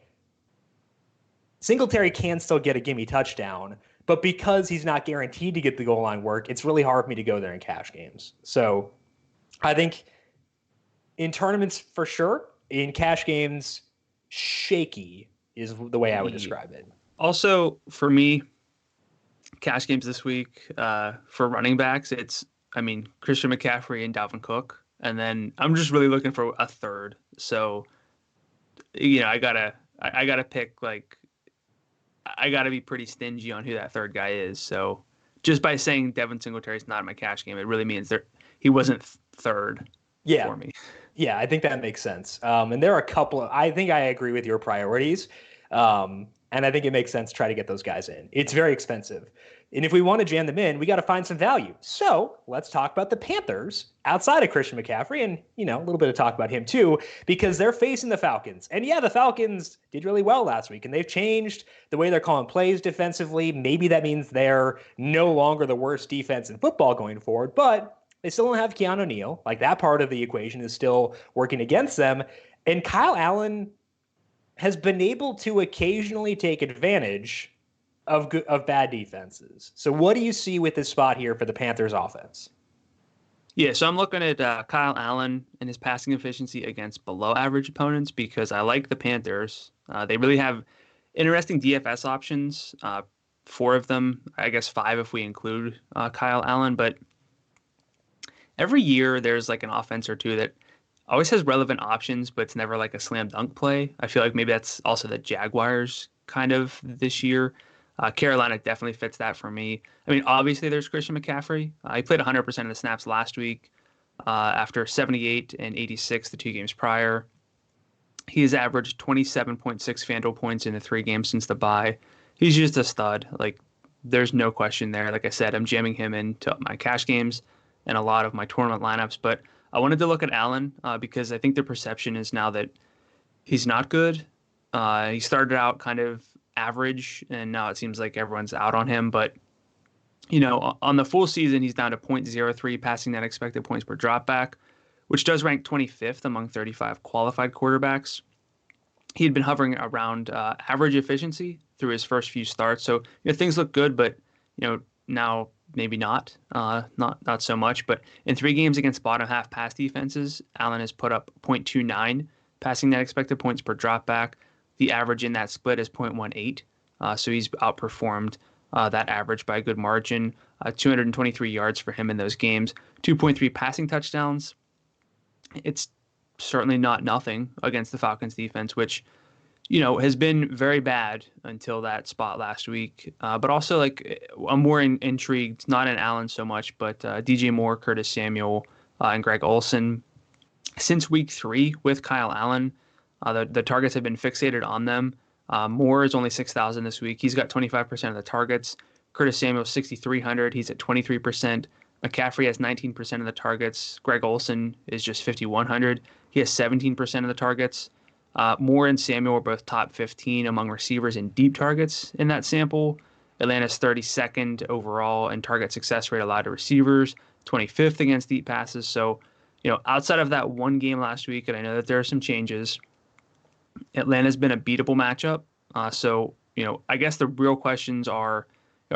Singletary can still get a gimme touchdown. But because he's not guaranteed to get the goal line work, it's really hard for me to go there in cash games. So I think in tournaments for sure, in cash games, shaky is the way I would describe it. Also, for me, cash games this week for running backs, it's Christian McCaffrey and Dalvin Cook, and then I'm just really looking for a third. So I gotta pick I gotta be pretty stingy on who that third guy is. So just by saying Devin Singletary is not in my cash game, it really means he wasn't third for me. Yeah, I think that makes sense. And there are a couple I think I agree with your priorities. And I think it makes sense to try to get those guys in. It's very expensive. And if we want to jam them in, we got to find some value. So let's talk about the Panthers outside of Christian McCaffrey and, a little bit of talk about him too, because they're facing the Falcons. And yeah, the Falcons did really well last week and they've changed the way they're calling plays defensively. Maybe that means they're no longer the worst defense in football going forward, but they still don't have Keanu Neal. That part of the equation is still working against them. And Kyle Allen has been able to occasionally take advantage of bad defenses. So what do you see with this spot here for the Panthers offense? Yeah, so I'm looking at Kyle Allen and his passing efficiency against below average opponents because I like the Panthers. They really have interesting DFS options, 4 of them, I guess 5 if we include Kyle Allen. But every year there's an offense or two that always has relevant options, but it's never a slam dunk play. I feel like maybe that's also the Jaguars kind of this year. Carolina definitely fits that for me. Obviously there's Christian McCaffrey. He played 100% of the snaps last week after 78 and 86 the 2 games prior. He has averaged 27.6 FanDuel points in the 3 games since the bye. He's just a stud. There's no question there. Like I said, I'm jamming him into my cash games. in a lot of my tournament lineups. But I wanted to look at Allen because I think the perception is now that he's not good. He started out kind of average, and now it seems like everyone's out on him. But, on the full season, he's down to 0.03 passing net expected points per dropback, which does rank 25th among 35 qualified quarterbacks. He had been hovering around average efficiency through his first few starts. So things look good, but now maybe not so much. But in 3 games against bottom half pass defenses, Allen has put up 0.29 passing net expected points per dropback. The average in that split is 0.18. So he's outperformed that average by a good margin. 223 yards for him in those games. 2.3 passing touchdowns. It's certainly not nothing against the Falcons defense, which, has been very bad until that spot last week. But also, I'm more intrigued, not in Allen so much, but DJ Moore, Curtis Samuel, and Greg Olson. Since week 3 with Kyle Allen, the targets have been fixated on them. Moore is only 6,000 this week. He's got 25% of the targets. Curtis Samuel, 6,300. He's at 23%. McCaffrey has 19% of the targets. Greg Olson is just 5,100. He has 17% of the targets. Moore and Samuel are both top 15 among receivers in deep targets in that sample. Atlanta's 32nd overall in target success rate allowed to receivers, 25th against deep passes. So, outside of that one game last week, and I know that there are some changes, Atlanta's been a beatable matchup. So, I guess the real questions are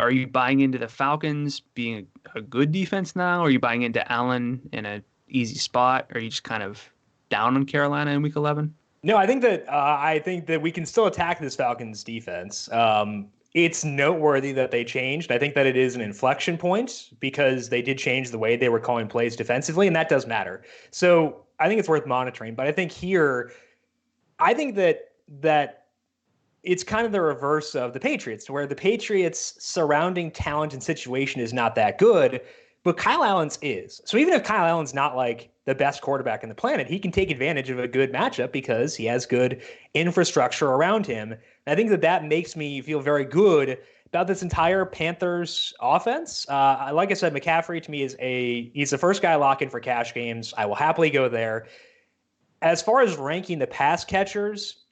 you buying into the Falcons being a good defense now? Are you buying into Allen in an easy spot? Or are you just kind of down on Carolina in week 11? No, I think that we can still attack this Falcons defense. It's noteworthy that they changed. I think that it is an inflection point because they did change the way they were calling plays defensively, and that does matter. So I think it's worth monitoring. But I think that it's kind of the reverse of the Patriots, where the Patriots' surrounding talent and situation is not that good, but Kyle Allen's is. So even if Kyle Allen's not like the best quarterback in the planet, he can take advantage of a good matchup because he has good infrastructure around him. And I think that makes me feel very good about this entire Panthers offense. Like I said, McCaffrey to me he's the first guy I lock in for cash games. I will happily go there. As far as ranking the pass catchers,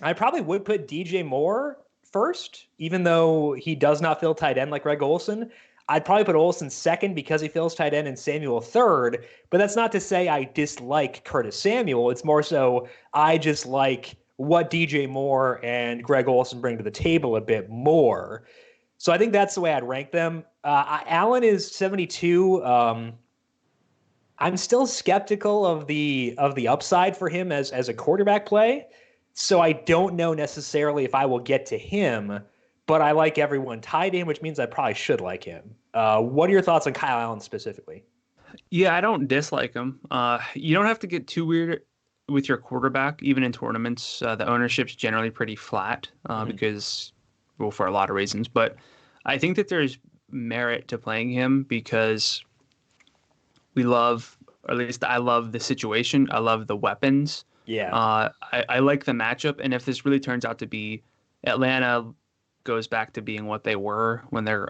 I probably would put DJ Moore first, even though he does not fill tight end like Greg Olson. I'd probably put Olson second because he fills tight end and Samuel third. But that's not to say I dislike Curtis Samuel. It's more so I just like what DJ Moore and Greg Olson bring to the table a bit more. So I think that's the way I'd rank them. Allen is 72. I'm still skeptical of the upside for him as a quarterback play. So I don't know necessarily if I will get to him, but I like everyone tied in, which means I probably should like him. What are your thoughts on Kyle Allen specifically? Yeah, I don't dislike him. You don't have to get too weird with your quarterback, even in tournaments. The ownership's generally pretty flat because, well, for a lot of reasons. But I think that there's merit to playing him because we love, or at least I love the situation. I love the weapons. Yeah. I like the matchup. And if this really turns out to be Atlanta goes back to being what they were when they're,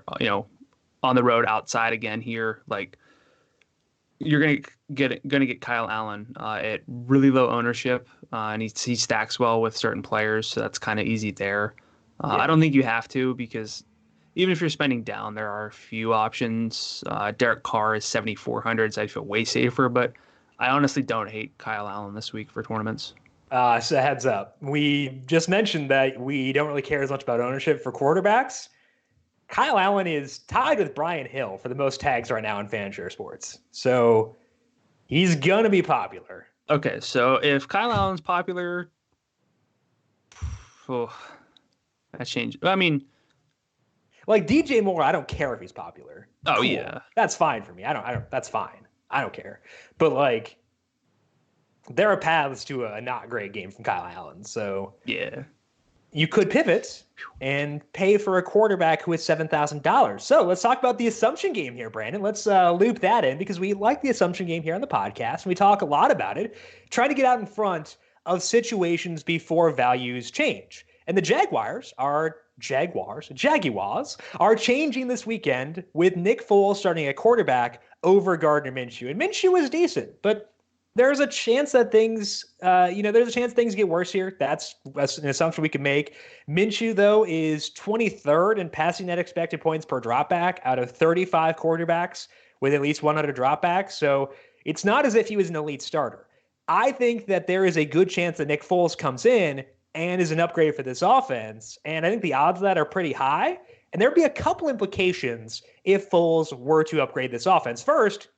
on the road outside again here, like you're going to get Kyle Allen at really low ownership. And he stacks well with certain players. So that's kind of easy there. I don't think you have to because even if you're spending down, there are a few options. Derek Carr is 7,400, so I feel way safer, but I honestly don't hate Kyle Allen this week for tournaments. So heads up. We just mentioned that we don't really care as much about ownership for quarterbacks. Kyle Allen is tied with Brian Hill for the most tags right now in FanShare Sports. So he's going to be popular. Okay, so if Kyle Allen's popular, that changed. I mean, like DJ Moore, I don't care if he's popular. Oh, cool. Yeah. That's fine for me. I don't, that's fine. I don't care. But like, there are paths to a not great game from Kyle Allen. So yeah, you could pivot and pay for a quarterback who is $7,000. So let's talk about the assumption game here, Brandon. Let's loop that in because we like the assumption game here on the podcast. And we talk a lot about it, trying to get out in front of situations before values change. And the Jaguars are changing this weekend with Nick Foles starting at quarterback over Gardner Minshew. And Minshew was decent, but there's a chance that there's a chance things get worse here. That's an assumption we can make. Minshew, though, is 23rd in passing net expected points per dropback out of 35 quarterbacks with at least 100 dropbacks. So it's not as if he was an elite starter. I think that there is a good chance that Nick Foles comes in and is an upgrade for this offense. And I think the odds of that are pretty high. And there'd be a couple implications if Foles were to upgrade this offense. First,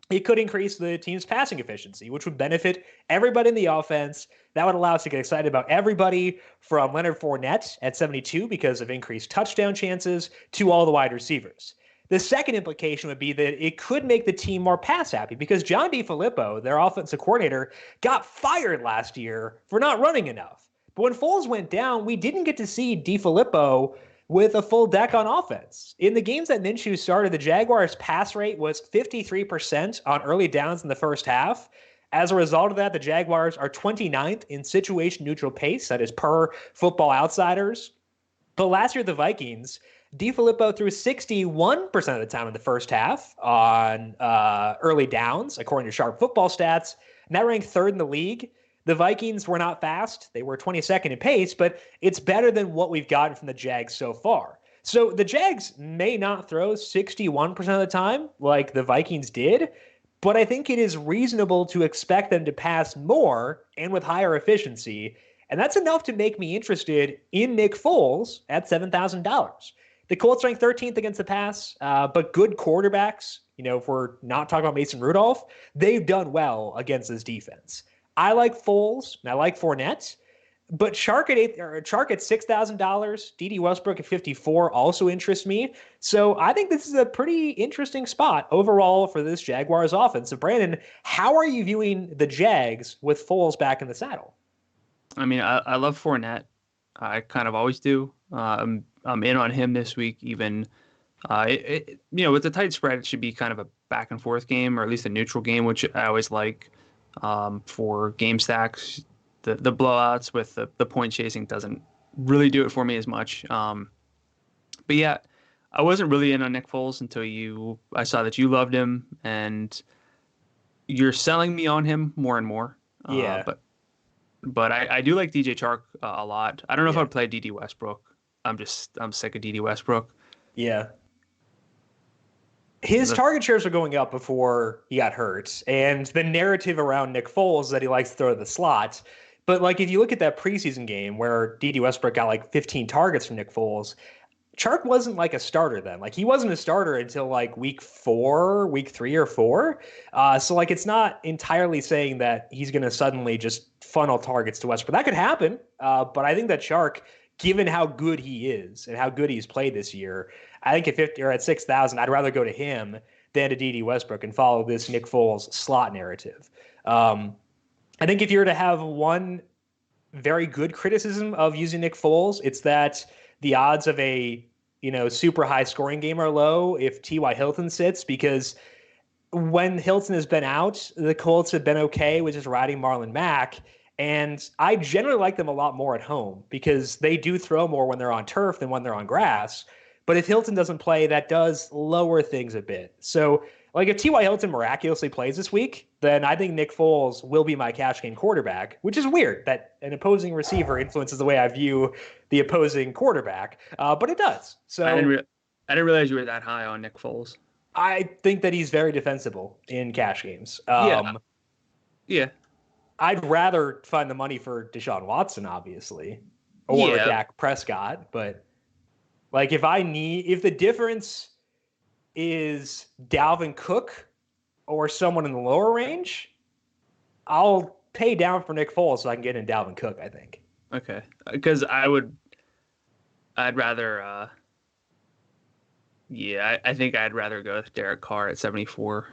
it could increase the team's passing efficiency, which would benefit everybody in the offense. That would allow us to get excited about everybody from Leonard Fournette at 72 because of increased touchdown chances to all the wide receivers. The second implication would be that it could make the team more pass happy because John DeFilippo, their offensive coordinator, got fired last year for not running enough. But when Foles went down, we didn't get to see DeFilippo with a full deck on offense. In the games that Minshew started, the Jaguars' pass rate was 53% on early downs in the first half. As a result of that, the Jaguars are 29th in situation neutral pace, that is per Football Outsiders. But last year, the Vikings, DeFilippo threw 61% of the time in the first half on early downs, according to Sharp Football Stats, and that ranked third in the league. The Vikings were not fast. They were 22nd in pace, but it's better than what we've gotten from the Jags so far. So the Jags may not throw 61% of the time like the Vikings did, but I think it is reasonable to expect them to pass more and with higher efficiency. And that's enough to make me interested in Nick Foles at $7,000. The Colts rank 13th against the pass, but good quarterbacks, if we're not talking about Mason Rudolph, they've done well against this defense. I like Foles, and I like Fournette, but Chark at $6,000, D.D. Westbrook at 54 also interests me. So I think this is a pretty interesting spot overall for this Jaguars offense. So Brandon, how are you viewing the Jags with Foles back in the saddle? I mean, I love Fournette. I kind of always do. I'm in on him this week. Even with the tight spread, it should be kind of a back and forth game, or at least a neutral game, which I always like. For game stacks, the blowouts with the point chasing doesn't really do it for me as much. But yeah, I wasn't really in on Nick Foles until I saw that you loved him, and you're selling me on him more and more. Yeah. But I do like DJ Chark a lot. I don't know if I'd play D.D. Westbrook. I'm sick of D.D. Westbrook. Yeah. His target shares were going up before he got hurt, and the narrative around Nick Foles is that he likes to throw to the slot. But if you look at that preseason game where D.D. Westbrook got 15 targets from Nick Foles, Chark wasn't a starter then. He wasn't a starter until week 3 or 4. So it's not entirely saying that he's going to suddenly just funnel targets to Westbrook. That could happen, but I think that Chark, given how good he is and how good he's played this year, I think at 50 or at 6,000, I'd rather go to him than to D.D. Westbrook and follow this Nick Foles slot narrative. I think if you were to have one very good criticism of using Nick Foles, it's that the odds of a super high scoring game are low if T.Y. Hilton sits, because when Hilton has been out, the Colts have been okay with just riding Marlon Mack. And I generally like them a lot more at home because they do throw more when they're on turf than when they're on grass. But if Hilton doesn't play, that does lower things a bit. So, if T.Y. Hilton miraculously plays this week, then I think Nick Foles will be my cash game quarterback, which is weird that an opposing receiver influences the way I view the opposing quarterback. But it does. So I didn't realize you were that high on Nick Foles. I think that he's very defensible in cash games. Yeah. I'd rather find the money for Deshaun Watson, obviously, or Dak Prescott. But if the difference is Dalvin Cook or someone in the lower range, I'll pay down for Nick Foles so I can get in Dalvin Cook, I think. Okay. Because I'd rather, I think I'd rather go with Derek Carr at 74.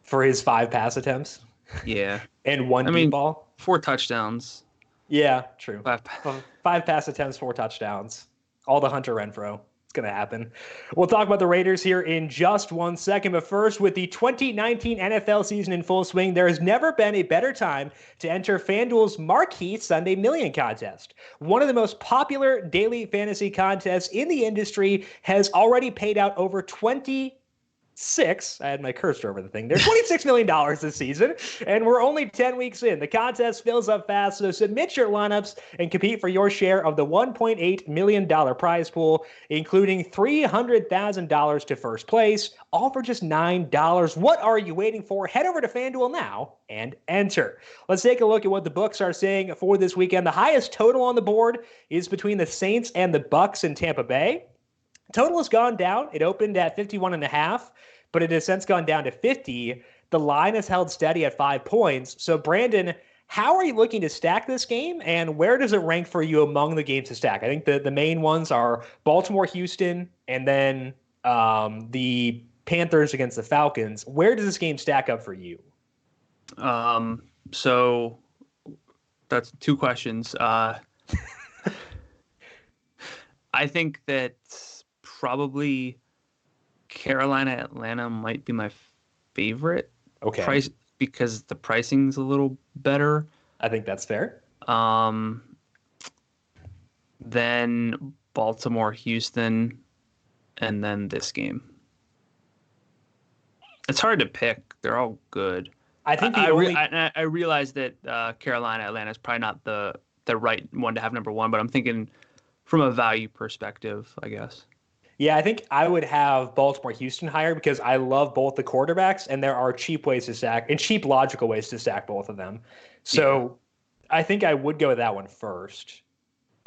For his 5 pass attempts? Yeah. And 1 deep ball? 4 touchdowns. Yeah, true. 5 pass attempts, 4 touchdowns. All the Hunter Renfrow. It's going to happen. We'll talk about the Raiders here in just 1 second. But first, with the 2019 NFL season in full swing, there has never been a better time to enter FanDuel's Marquis Sunday Million contest. One of the most popular daily fantasy contests in the industry has already paid out over $20 six. I had my cursor over the thing. They're $26 million this season, and we're only 10 weeks in. The contest fills up fast, so submit your lineups and compete for your share of the $1.8 million prize pool, including $300,000 to first place, all for just $9. What are you waiting for? Head over to FanDuel now and enter. Let's take a look at what the books are saying for this weekend. The highest total on the board is between the Saints and the Bucks in Tampa Bay. Total has gone down. It opened at 51.5, but it has since gone down to 50. The line has held steady at 5 points. So, Brandon, how are you looking to stack this game, and where does it rank for you among the games to stack? I think the main ones are Baltimore, Houston, and then the Panthers against the Falcons. Where does this game stack up for you? So that's two questions. I think that probably Carolina, Atlanta might be my favorite price because the pricing's a little better. I think that's fair. Then Baltimore, Houston, and then this game. It's hard to pick. They're all good. I think I realize that Carolina, Atlanta is probably not the right one to have number one, but I'm thinking from a value perspective, I guess. Yeah, I think I would have Baltimore, Houston higher because I love both the quarterbacks, and there are cheap ways to stack and cheap logical ways to stack both of them. So I think I would go with that one first.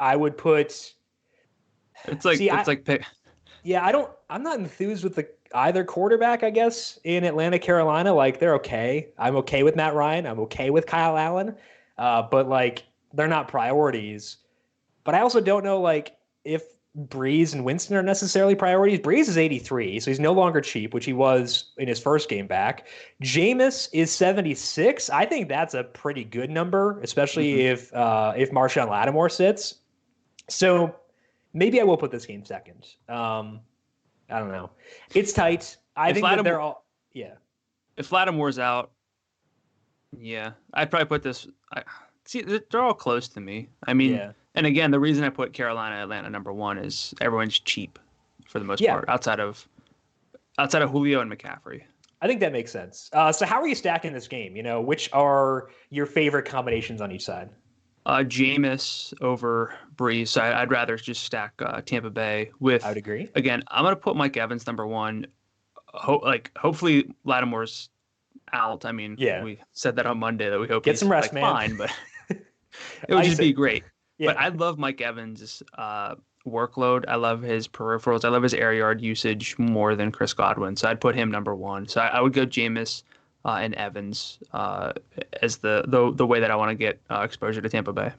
I would put. Pick. Yeah, I'm not enthused with either quarterback, I guess, in Atlanta, Carolina. Like, they're okay. I'm okay with Matt Ryan. I'm okay with Kyle Allen. But like, they're not priorities. But I also don't know, like, if Breeze and Winston are necessarily priorities. Breeze is 83, so he's no longer cheap, which he was in his first game back. Jameis is 76. I think that's a pretty good number, especially if Marshawn Lattimore sits. So maybe I will put this game second. I don't know. It's tight. I think that they're all If Lattimore's out, I'd probably put this. See, they're all close to me. I mean, and again, the reason I put Carolina, Atlanta number one is everyone's cheap for the most part, outside of Julio and McCaffrey. I think that makes sense. So how are you stacking this game? You know, which are your favorite combinations on each side? Jameis over Breeze. So I'd rather just stack Tampa Bay with. I would agree. Again, I'm going to put Mike Evans number one. Hopefully Lattimore's out. I mean, we said that on Monday that we hope get some rest, man. Fine, but it would just be great. Yeah. But I love Mike Evans' workload. I love his peripherals. I love his air yard usage more than Chris Godwin. So I'd put him number one. So I would go Jameis and Evans as the way that I want to get exposure to Tampa Bay.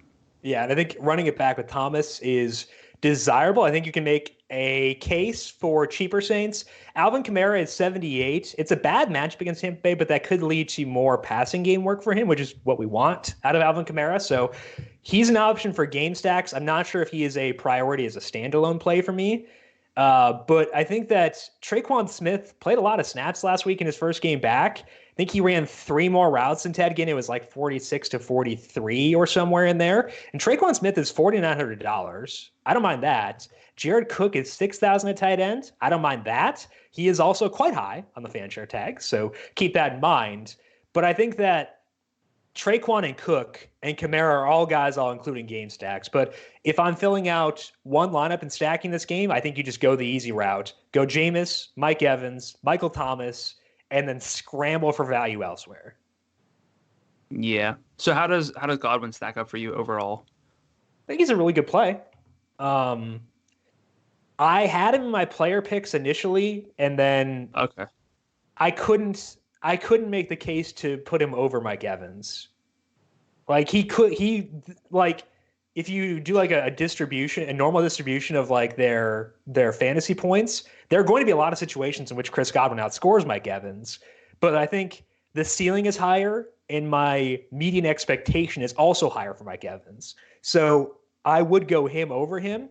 Yeah, and I think running it back with Thomas is desirable. I think you can make a case for cheaper Saints. Alvin Kamara is 78. It's a bad matchup against Tampa Bay, but that could lead to more passing game work for him, which is what we want out of Alvin Kamara. So he's an option for game stacks. I'm not sure if he is a priority as a standalone play for me. But I think that Traquan Smith played a lot of snaps last week in his first game back. I think he ran 3 more routes than Ted Ginn. It was like 46 to 43 or somewhere in there. And Traquan Smith is $4,900. I don't mind that. Jared Cook is $6,000 at tight end. I don't mind that. He is also quite high on the fan share tag, so keep that in mind. But I think that Traquan and Cook and Kamara are all guys all including game stacks. But if I'm filling out one lineup and stacking this game, I think you just go the easy route. Go Jameis, Mike Evans, Michael Thomas, and then scramble for value elsewhere. Yeah. So how does Godwin stack up for you overall? I think he's a really good play. I had him in my player picks initially, and then I couldn't make the case to put him over Mike Evans. Like if you do like a normal distribution of like their fantasy points, there are going to be a lot of situations in which Chris Godwin outscores Mike Evans. But I think the ceiling is higher and my median expectation is also higher for Mike Evans. So I would go him over him.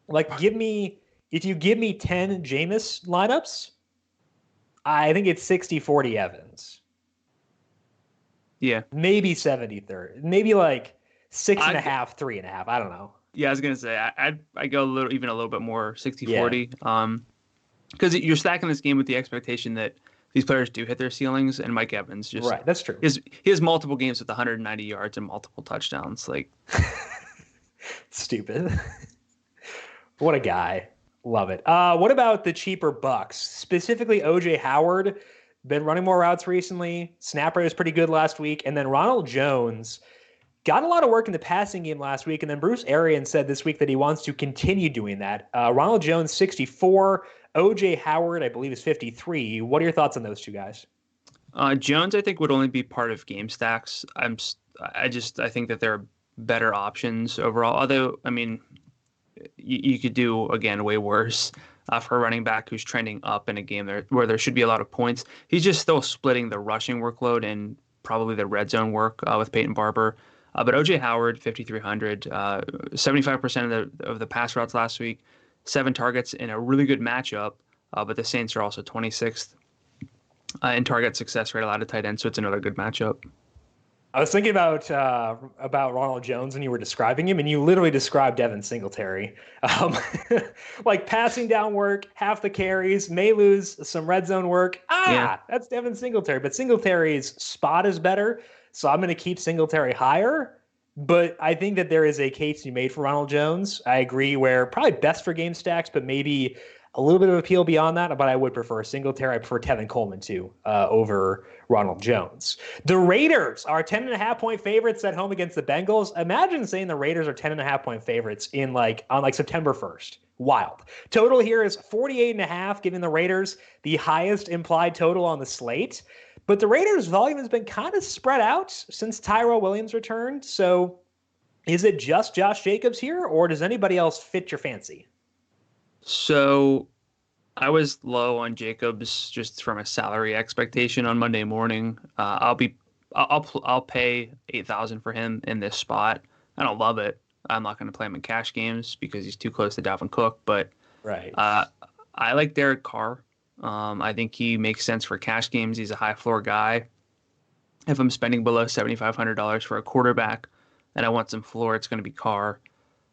Like if you give me 10 Jameis lineups, I think it's 60-40 Evans. Yeah. Maybe 70-30. Maybe like 6.5, 3.5. I don't know. Yeah, I was gonna say I go a little bit more 60-40. because you're stacking this game with the expectation that these players do hit their ceilings, and Mike Evans just right. That's true. He has multiple games with 190 yards and multiple touchdowns. Like, stupid. What a guy. Love it. What about the cheaper bucks? Specifically, OJ Howard, been running more routes recently. Snap rate was pretty good last week. And then Ronald Jones got a lot of work in the passing game last week. And then Bruce Arians said this week that he wants to continue doing that. Ronald Jones, 64. OJ Howard, I believe, is 53. What are your thoughts on those two guys? Jones, I think, would only be part of game stacks. I think that there are better options overall. Although, I mean, you could do, again, way worse for a running back who's trending up in a game where there should be a lot of points. He's just still splitting the rushing workload and probably the red zone work with Peyton Barber. But OJ Howard, 5,300, 75% of the pass routes last week, 7 targets in a really good matchup. But the Saints are also 26th in target success rate, a lot of tight ends, so it's another good matchup. I was thinking about Ronald Jones when you were describing him, and you literally described Devin Singletary. Like passing down work, half the carries, may lose some red zone work. That's Devin Singletary. But Singletary's spot is better, so I'm going to keep Singletary higher. But I think that there is a case to be made for Ronald Jones. I agree, where probably best for game stacks, but maybe a little bit of appeal beyond that. But I would prefer Singletary. I prefer Tevin Coleman, too, over Ronald Jones. The Raiders are 10.5-point favorites at home against the Bengals. Imagine saying the Raiders are 10.5-point favorites on September 1st. Wild. Total here is 48.5, giving the Raiders the highest implied total on the slate. But the Raiders' volume has been kind of spread out since Tyrell Williams returned. So is it just Josh Jacobs here, or does anybody else fit your fancy? So I was low on Jacobs just from a salary expectation on Monday morning. I'll pay $8,000 for him in this spot. I don't love it. I'm not going to play him in cash games because he's too close to Dalvin Cook. But right, I like Derek Carr. I think he makes sense for cash games. He's a high floor guy. If I'm spending below $7,500 for a quarterback and I want some floor, it's going to be Carr.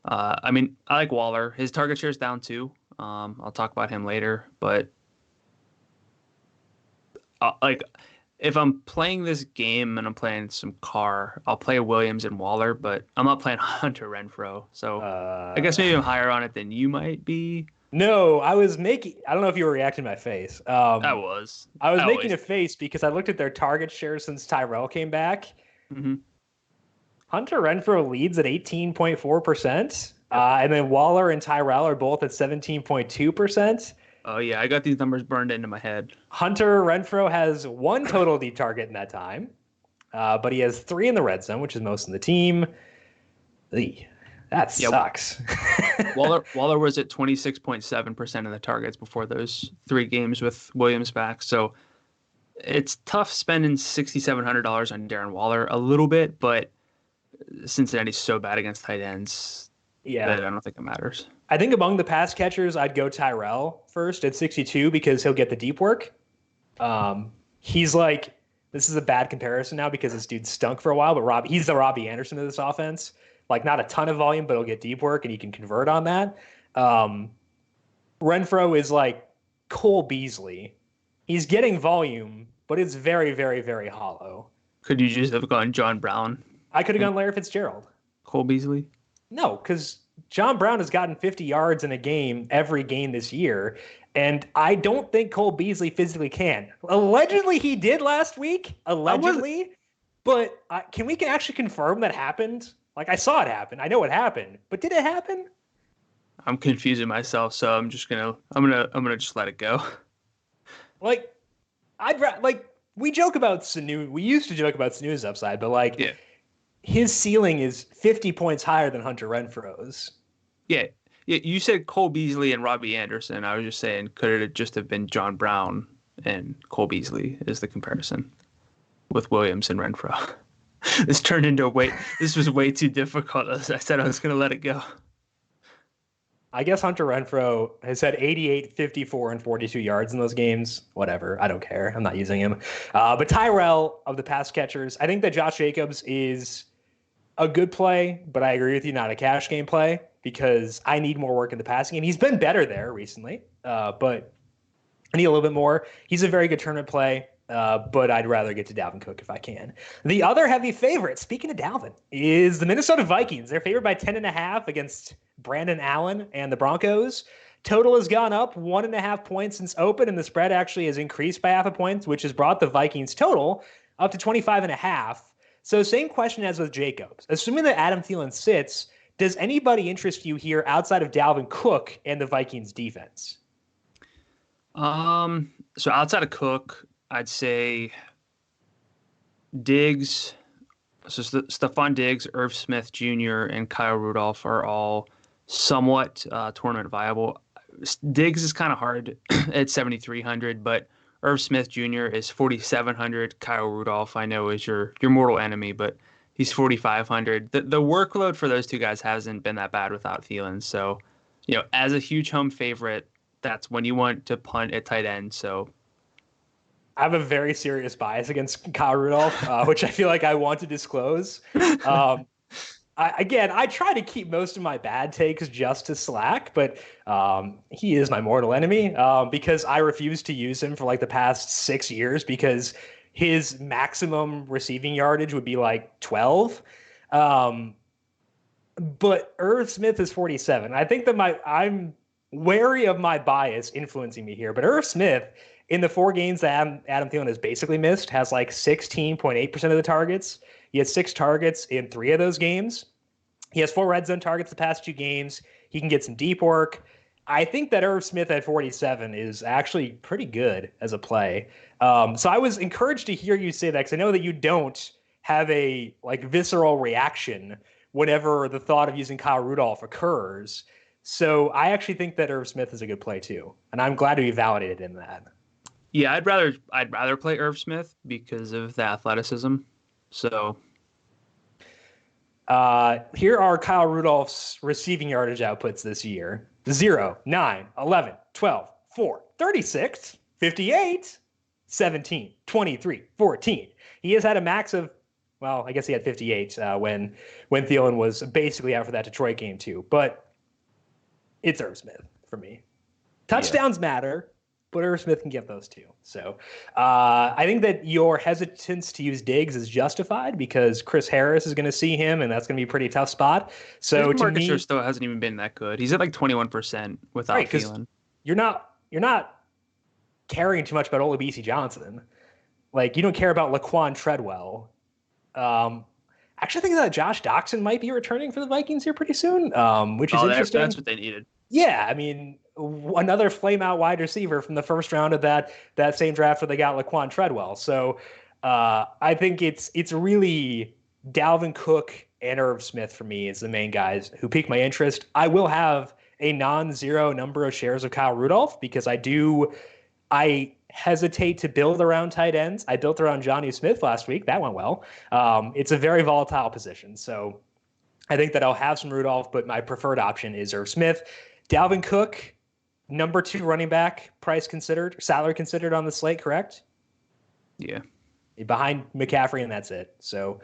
I like Waller. His target share is down too. I'll talk about him later, but if I'm playing this game and I'm playing some Carr, I'll play Williams and Waller, but I'm not playing Hunter Renfrow. So I guess maybe I'm higher on it than you might be. No, I don't know if you were reacting to my face. I was making a face because I looked at their target share since Tyrell came back. Mm-hmm. Hunter Renfrow leads at 18.4%. And then Waller and Tyrell are both at 17.2%. Oh, yeah. I got these numbers burned into my head. Hunter Renfrow has 1 total deep target in that time. But he has 3 in the red zone, which is most in the team. That sucks. Waller was at 26.7% of the targets before those 3 games with Williams back. So it's tough spending $6,700 on Darren Waller a little bit, but Cincinnati's so bad against tight ends. Yeah, I don't think it matters. I think among the pass catchers, I'd go Tyrell first at 62 because he'll get the deep work. He's like, this is a bad comparison now because this dude stunk for a while, but he's the Robbie Anderson of this offense. Like, not a ton of volume, but he'll get deep work and he can convert on that. Renfrow is like Cole Beasley. He's getting volume, but it's very, very, very hollow. Could you just have gone John Brown? I could have gone Larry Fitzgerald. Cole Beasley? No, because John Brown has gotten 50 yards in a game every game this year, and I don't think Cole Beasley physically can. Allegedly, he did last week. Allegedly. But can we actually confirm that happened? Like, I saw it happen. I know it happened. But did it happen? I'm confusing myself, so I'm gonna just let it go. Like, we joke about Sanu. We used to joke about Sanu's upside, but his ceiling is 50 points higher than Hunter Renfrow's. Yeah. You said Cole Beasley and Robbie Anderson. I was just saying, could it just have been John Brown and Cole Beasley is the comparison with Williams and Renfrow? This turned into this was way too difficult. I said I was going to let it go. I guess Hunter Renfrow has had 88, 54, and 42 yards in those games. Whatever. I don't care. I'm not using him. But Tyrell, of the pass catchers, I think that Josh Jacobs is a good play, but I agree with you, not a cash game play, because I need more work in the passing game. He's been better there recently, but I need a little bit more. He's a very good tournament play, but I'd rather get to Dalvin Cook if I can. The other heavy favorite, speaking of Dalvin, is the Minnesota Vikings. They're favored by 10.5 against Brandon Allen and the Broncos. Total has gone up 1.5 points since open, and the spread actually has increased by 0.5 point, which has brought the Vikings total up to 25.5. So same question as with Jacobs. Assuming that Adam Thielen sits, does anybody interest you here outside of Dalvin Cook and the Vikings defense? So outside of Cook, I'd say Diggs, so Stephon Diggs, Irv Smith Jr., and Kyle Rudolph are all somewhat tournament viable. Diggs is kind of hard at 7,300, but Irv Smith Jr. is 4,700. Kyle Rudolph, I know, is your mortal enemy, but he's 4,500. The workload for those two guys hasn't been that bad without Thielen. So, as a huge home favorite, that's when you want to punt at tight end. So I have a very serious bias against Kyle Rudolph, which I feel like I want to disclose. I try to keep most of my bad takes just to Slack, but he is my mortal enemy because I refuse to use him for like the past 6 years because his maximum receiving yardage would be like 12. But Irv Smith is 47. I think that I'm wary of my bias influencing me here, but Irv Smith in the 4 games that Adam Thielen has basically missed has like 16.8% of the targets. He has 6 targets in 3 of those games. He has 4 red zone targets the past 2 games. He can get some deep work. I think that Irv Smith at 47 is actually pretty good as a play. So I was encouraged to hear you say that because I know that you don't have a like visceral reaction whenever the thought of using Kyle Rudolph occurs. So I actually think that Irv Smith is a good play too, and I'm glad to be validated in that. Yeah, I'd rather play Irv Smith because of the athleticism. So here are Kyle Rudolph's receiving yardage outputs this year: 0, 9, 11, 12, 4, 36, 58, 17, 23, 14. He has had a max of, well, I guess he had 58 when Thielen was basically out for that Detroit game too. But it's Irv Smith for me. Touchdowns matter, but Irv Smith can get those too. So I think that your hesitance to use Diggs is justified because Chris Harris is going to see him, and that's going to be a pretty tough spot. So his market share still hasn't even been that good. He's at like 21% without Thielen. You're not caring too much about Olabisi Johnson. Like, you don't care about Laquan Treadwell. Actually, I think that Josh Doxson might be returning for the Vikings here pretty soon, which is interesting. That's what they needed. Yeah, I mean, another flame-out wide receiver from the first round of that same draft where they got Laquan Treadwell. So I think it's really Dalvin Cook and Irv Smith for me is the main guys who pique my interest. I will have a non-zero number of shares of Kyle Rudolph because I hesitate to build around tight ends. I built around Johnny Smith last week. That went well. It's a very volatile position. So I think that I'll have some Rudolph, but my preferred option is Irv Smith. Dalvin Cook, number 2 running back, salary considered on the slate, correct? Yeah. Behind McCaffrey, and that's it. So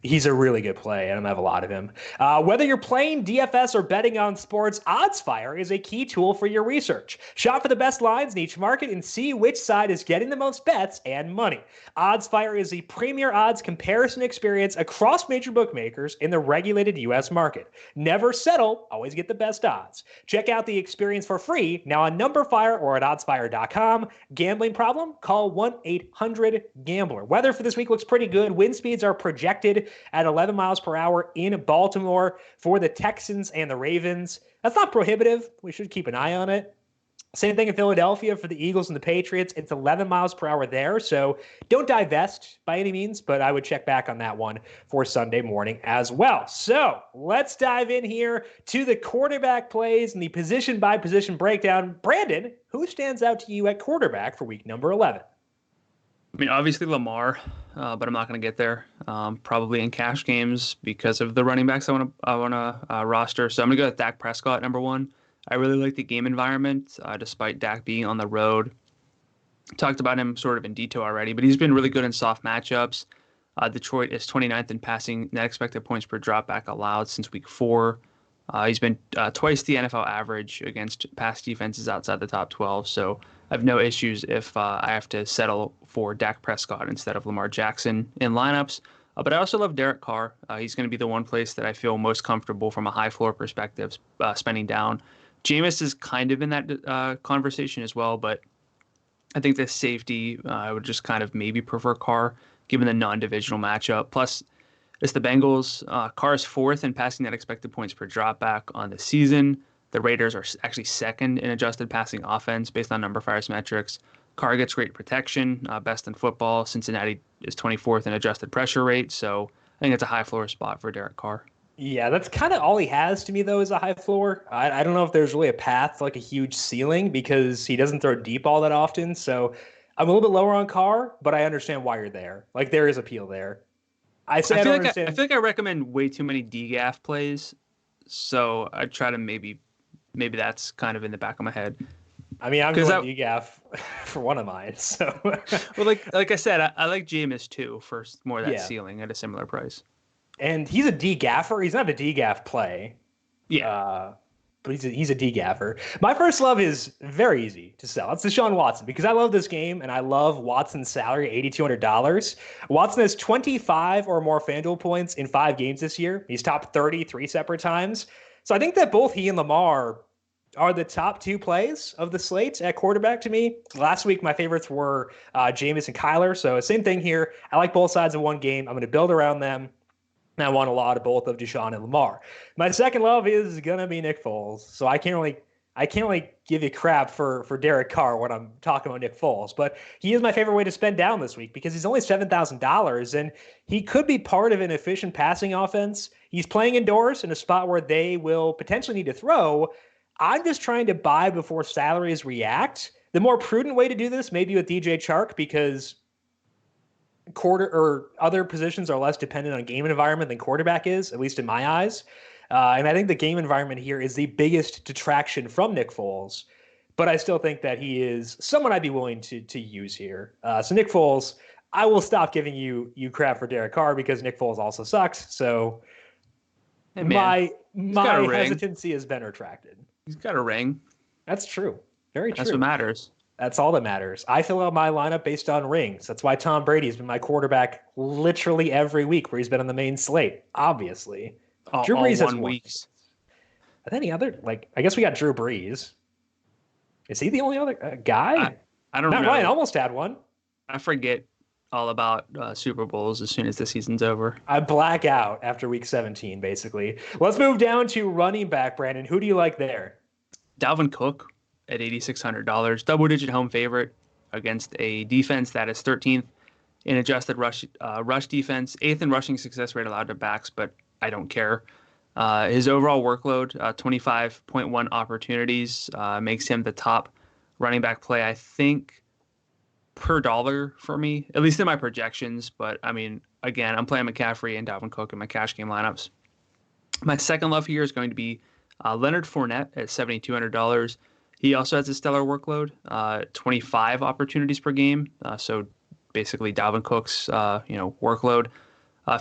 he's a really good play. I don't have a lot of him. Whether you're playing DFS or betting on sports, OddsFire is a key tool for your research. Shop for the best lines in each market and see which side is getting the most bets and money. OddsFire is the premier odds comparison experience across major bookmakers in the regulated U.S. market. Never settle, always get the best odds. Check out the experience for free now on NumberFire or at oddsfire.com. Gambling problem? Call 1-800-GAMBLER. Weather for this week looks pretty good. Wind speeds are projected at 11 miles per hour in Baltimore for the Texans and the Ravens. That's not prohibitive. We should keep an eye on it. Same thing in Philadelphia for the Eagles and the Patriots. It's 11 miles per hour there, so don't divest by any means, but I would check back on that one for Sunday morning as well. So let's dive in here to the quarterback plays and the position-by-position breakdown. Brandon, who stands out to you at quarterback for week number 11? I mean, obviously Lamar, but I'm not going to get there. Probably in cash games because of the running backs I want to roster. So I'm going to go with Dak Prescott, number 1. I really like the game environment, despite Dak being on the road. Talked about him sort of in detail already, but he's been really good in soft matchups. Detroit is 29th in passing net expected points per dropback allowed since week 4. He's been twice the NFL average against pass defenses outside the top 12. So have no issues if I have to settle for Dak Prescott instead of Lamar Jackson in lineups. But I also love Derek Carr. He's going to be the one place that I feel most comfortable from a high floor perspective, spending down. Jameis is kind of in that conversation as well, but I think the safety, I would just kind of maybe prefer Carr given the non-divisional matchup. Plus, it's the Bengals. Carr is fourth in passing net expected points per dropback on the season. The Raiders are actually second in adjusted passing offense based on number fires metrics. Carr gets great protection, best in football. Cincinnati is 24th in adjusted pressure rate, so I think it's a high floor spot for Derek Carr. Yeah, that's kind of all he has to me, though, is a high floor. I don't know if there's really a path, like a huge ceiling, because he doesn't throw deep all that often. So I'm a little bit lower on Carr, but I understand why you're there. Like, there is appeal there. I feel like I recommend way too many DGAF plays, so I try to maybe that's kind of in the back of my head. I mean, I'm going DGAF for one of mine. So, well, like I said, I like Jameis too for more of that ceiling at a similar price. And he's a DGAFfer. He's not a DGAF play. Yeah. But he's a DGAFfer. My first love is very easy to sell. It's Deshaun Watson, because I love this game and I love Watson's salary, $8,200. Watson has 25 or more FanDuel points in 5 games this year. He's top 30 3 separate times. So I think that both he and Lamar are the top 2 plays of the slate at quarterback to me. Last week, my favorites were Jameis and Kyler. So same thing here. I like both sides of one game. I'm going to build around them. And I want a lot of both of Deshaun and Lamar. My second love is going to be Nick Foles. So I can't really give you crap for Derek Carr when I'm talking about Nick Foles. But he is my favorite way to spend down this week because he's only $7,000 and he could be part of an efficient passing offense. He's playing indoors in a spot where they will potentially need to throw. I'm just trying to buy before salaries react. The more prudent way to do this may be with DJ Chark, because quarter or other positions are less dependent on game environment than quarterback is, at least in my eyes. And I think the game environment here is the biggest detraction from Nick Foles, but I still think that he is someone I'd be willing to use here. So Nick Foles, I will stop giving you crap for Derek Carr because Nick Foles also sucks. So hey, my hesitancy has been retracted. He's got a ring. That's true. Very true. That's what matters. That's all that matters. I fill out my lineup based on rings. That's why Tom Brady's been my quarterback literally every week where he's been on the main slate, obviously. Drew Brees has 1 week. Are there any other, I guess we got Drew Brees. Is he the only other guy? I don't know. Ryan almost had one. I forget all about Super Bowls as soon as the season's over. I black out after week 17, basically. Let's move down to running back, Brandon. Who do you like there? Dalvin Cook at $8,600, double-digit home favorite against a defense that is 13th in adjusted rush defense, 8th in rushing success rate allowed to backs, but I don't care. His overall workload, 25.1 opportunities, makes him the top running back play, I think, per dollar for me, at least in my projections. But, I mean, again, I'm playing McCaffrey and Dalvin Cook in my cash game lineups. My second love here is going to be Leonard Fournette at $7,200. He also has a stellar workload, 25 opportunities per game. So basically Dalvin Cook's, workload.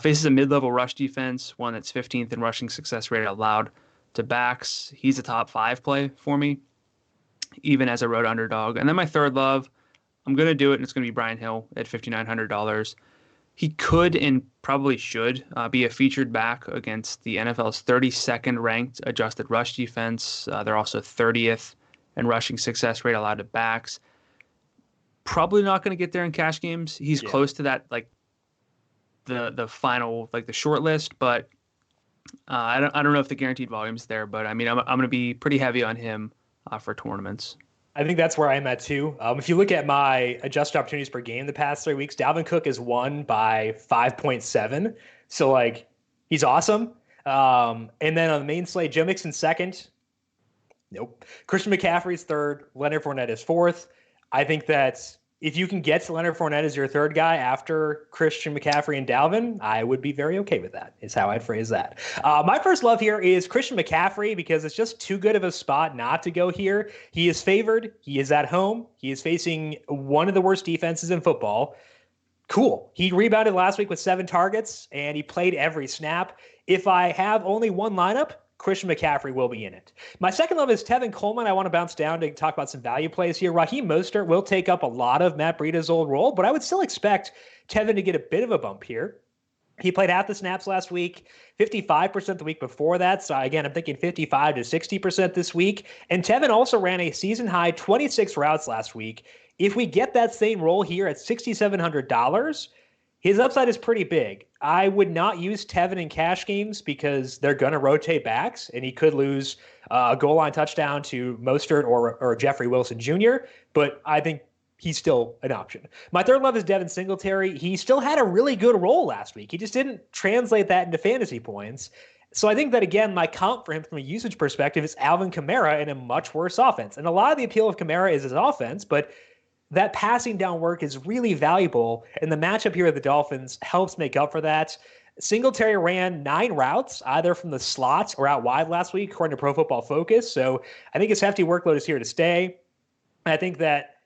Faces a mid-level rush defense, one that's 15th in rushing success rate allowed to backs. He's a top 5 play for me, even as a road underdog. And then my third love, I'm going to do it, and it's going to be Brian Hill at $5,900. He could and probably should be a featured back against the NFL's 32nd ranked adjusted rush defense. They're also 30th in rushing success rate allowed to backs. Probably not going to get there in cash games. He's close to that, the final, the short list, but I don't know if the guaranteed volume's there. But I mean, I'm going to be pretty heavy on him for tournaments. I think that's where I'm at too. If you look at my adjusted opportunities per game the past 3 weeks, Dalvin Cook has won by 5.7. So he's awesome. And then on the main slate, Joe Mixon second. Nope. Christian McCaffrey's third. Leonard Fournette is fourth. I think that if you can get to Leonard Fournette as your third guy after Christian McCaffrey and Dalvin, I would be very okay with that, is how I'd phrase that. My first love here is Christian McCaffrey because it's just too good of a spot not to go here. He is favored. He is at home. He is facing one of the worst defenses in football. Cool. He rebounded last week with 7 targets, and he played every snap. If I have only one lineup, Christian McCaffrey will be in it. My second love is Tevin Coleman. I want to bounce down to talk about some value plays here. Raheem Mostert will take up a lot of Matt Breida's old role, but I would still expect Tevin to get a bit of a bump here. He played half the snaps last week, 55% the week before that. So again, I'm thinking 55 to 60% this week. And Tevin also ran a season high 26 routes last week. If we get that same role here at $6,700, his upside is pretty big. I would not use Tevin in cash games because they're going to rotate backs, and he could lose a goal line touchdown to Mostert or Jeffrey Wilson Jr., but I think he's still an option. My third love is Devin Singletary. He still had a really good role last week. He just didn't translate that into fantasy points. So I think that, again, my comp for him from a usage perspective is Alvin Kamara in a much worse offense. And a lot of the appeal of Kamara is his offense, but that passing down work is really valuable, and the matchup here with the Dolphins helps make up for that. Singletary ran 9 routes, either from the slots or out wide last week, according to Pro Football Focus. So I think his hefty workload is here to stay. I think that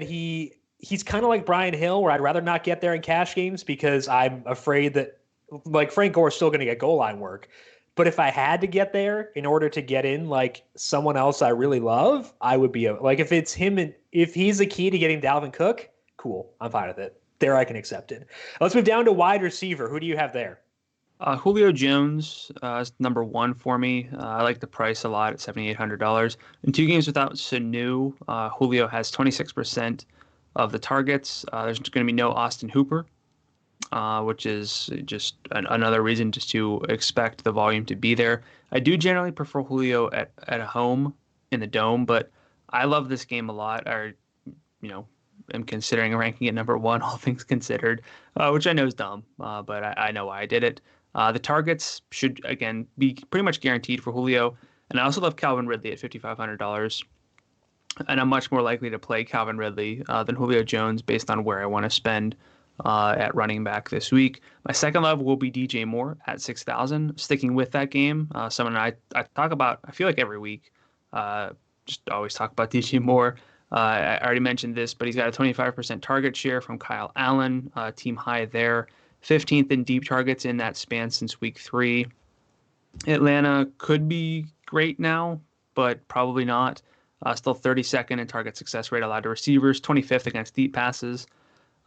he's kind of like Brian Hill, where I'd rather not get there in cash games because I'm afraid that, like, Frank Gore is still going to get goal line work. But if I had to get there in order to get in like someone else I really love, I would be like, if it's him and if he's the key to getting Dalvin Cook, cool, I'm fine with it. There I can accept it. Let's move down to wide receiver. Who do you have there? Julio Jones is number 1 for me. I like the price a lot at $7,800. In 2 games without Sanu, Julio has 26% of the targets. There's going to be no Austin Hooper, which is just another reason just to expect the volume to be there. I do generally prefer Julio at home in the Dome, but I love this game a lot. I'm considering ranking it number 1, all things considered, which I know is dumb, but I know why I did it. The targets should, again, be pretty much guaranteed for Julio. And I also love Calvin Ridley at $5,500. And I'm much more likely to play Calvin Ridley than Julio Jones based on where I want to spend at running back this week. My second love will be DJ Moore at $6,000. Sticking with that game, someone I talk about, I feel like every week, just always talk about DJ Moore. I already mentioned this, but he's got a 25% target share from Kyle Allen, team high there. 15th in deep targets in that span since week 3. Atlanta could be great now, but probably not. Still 32nd in target success rate allowed to receivers, 25th against deep passes.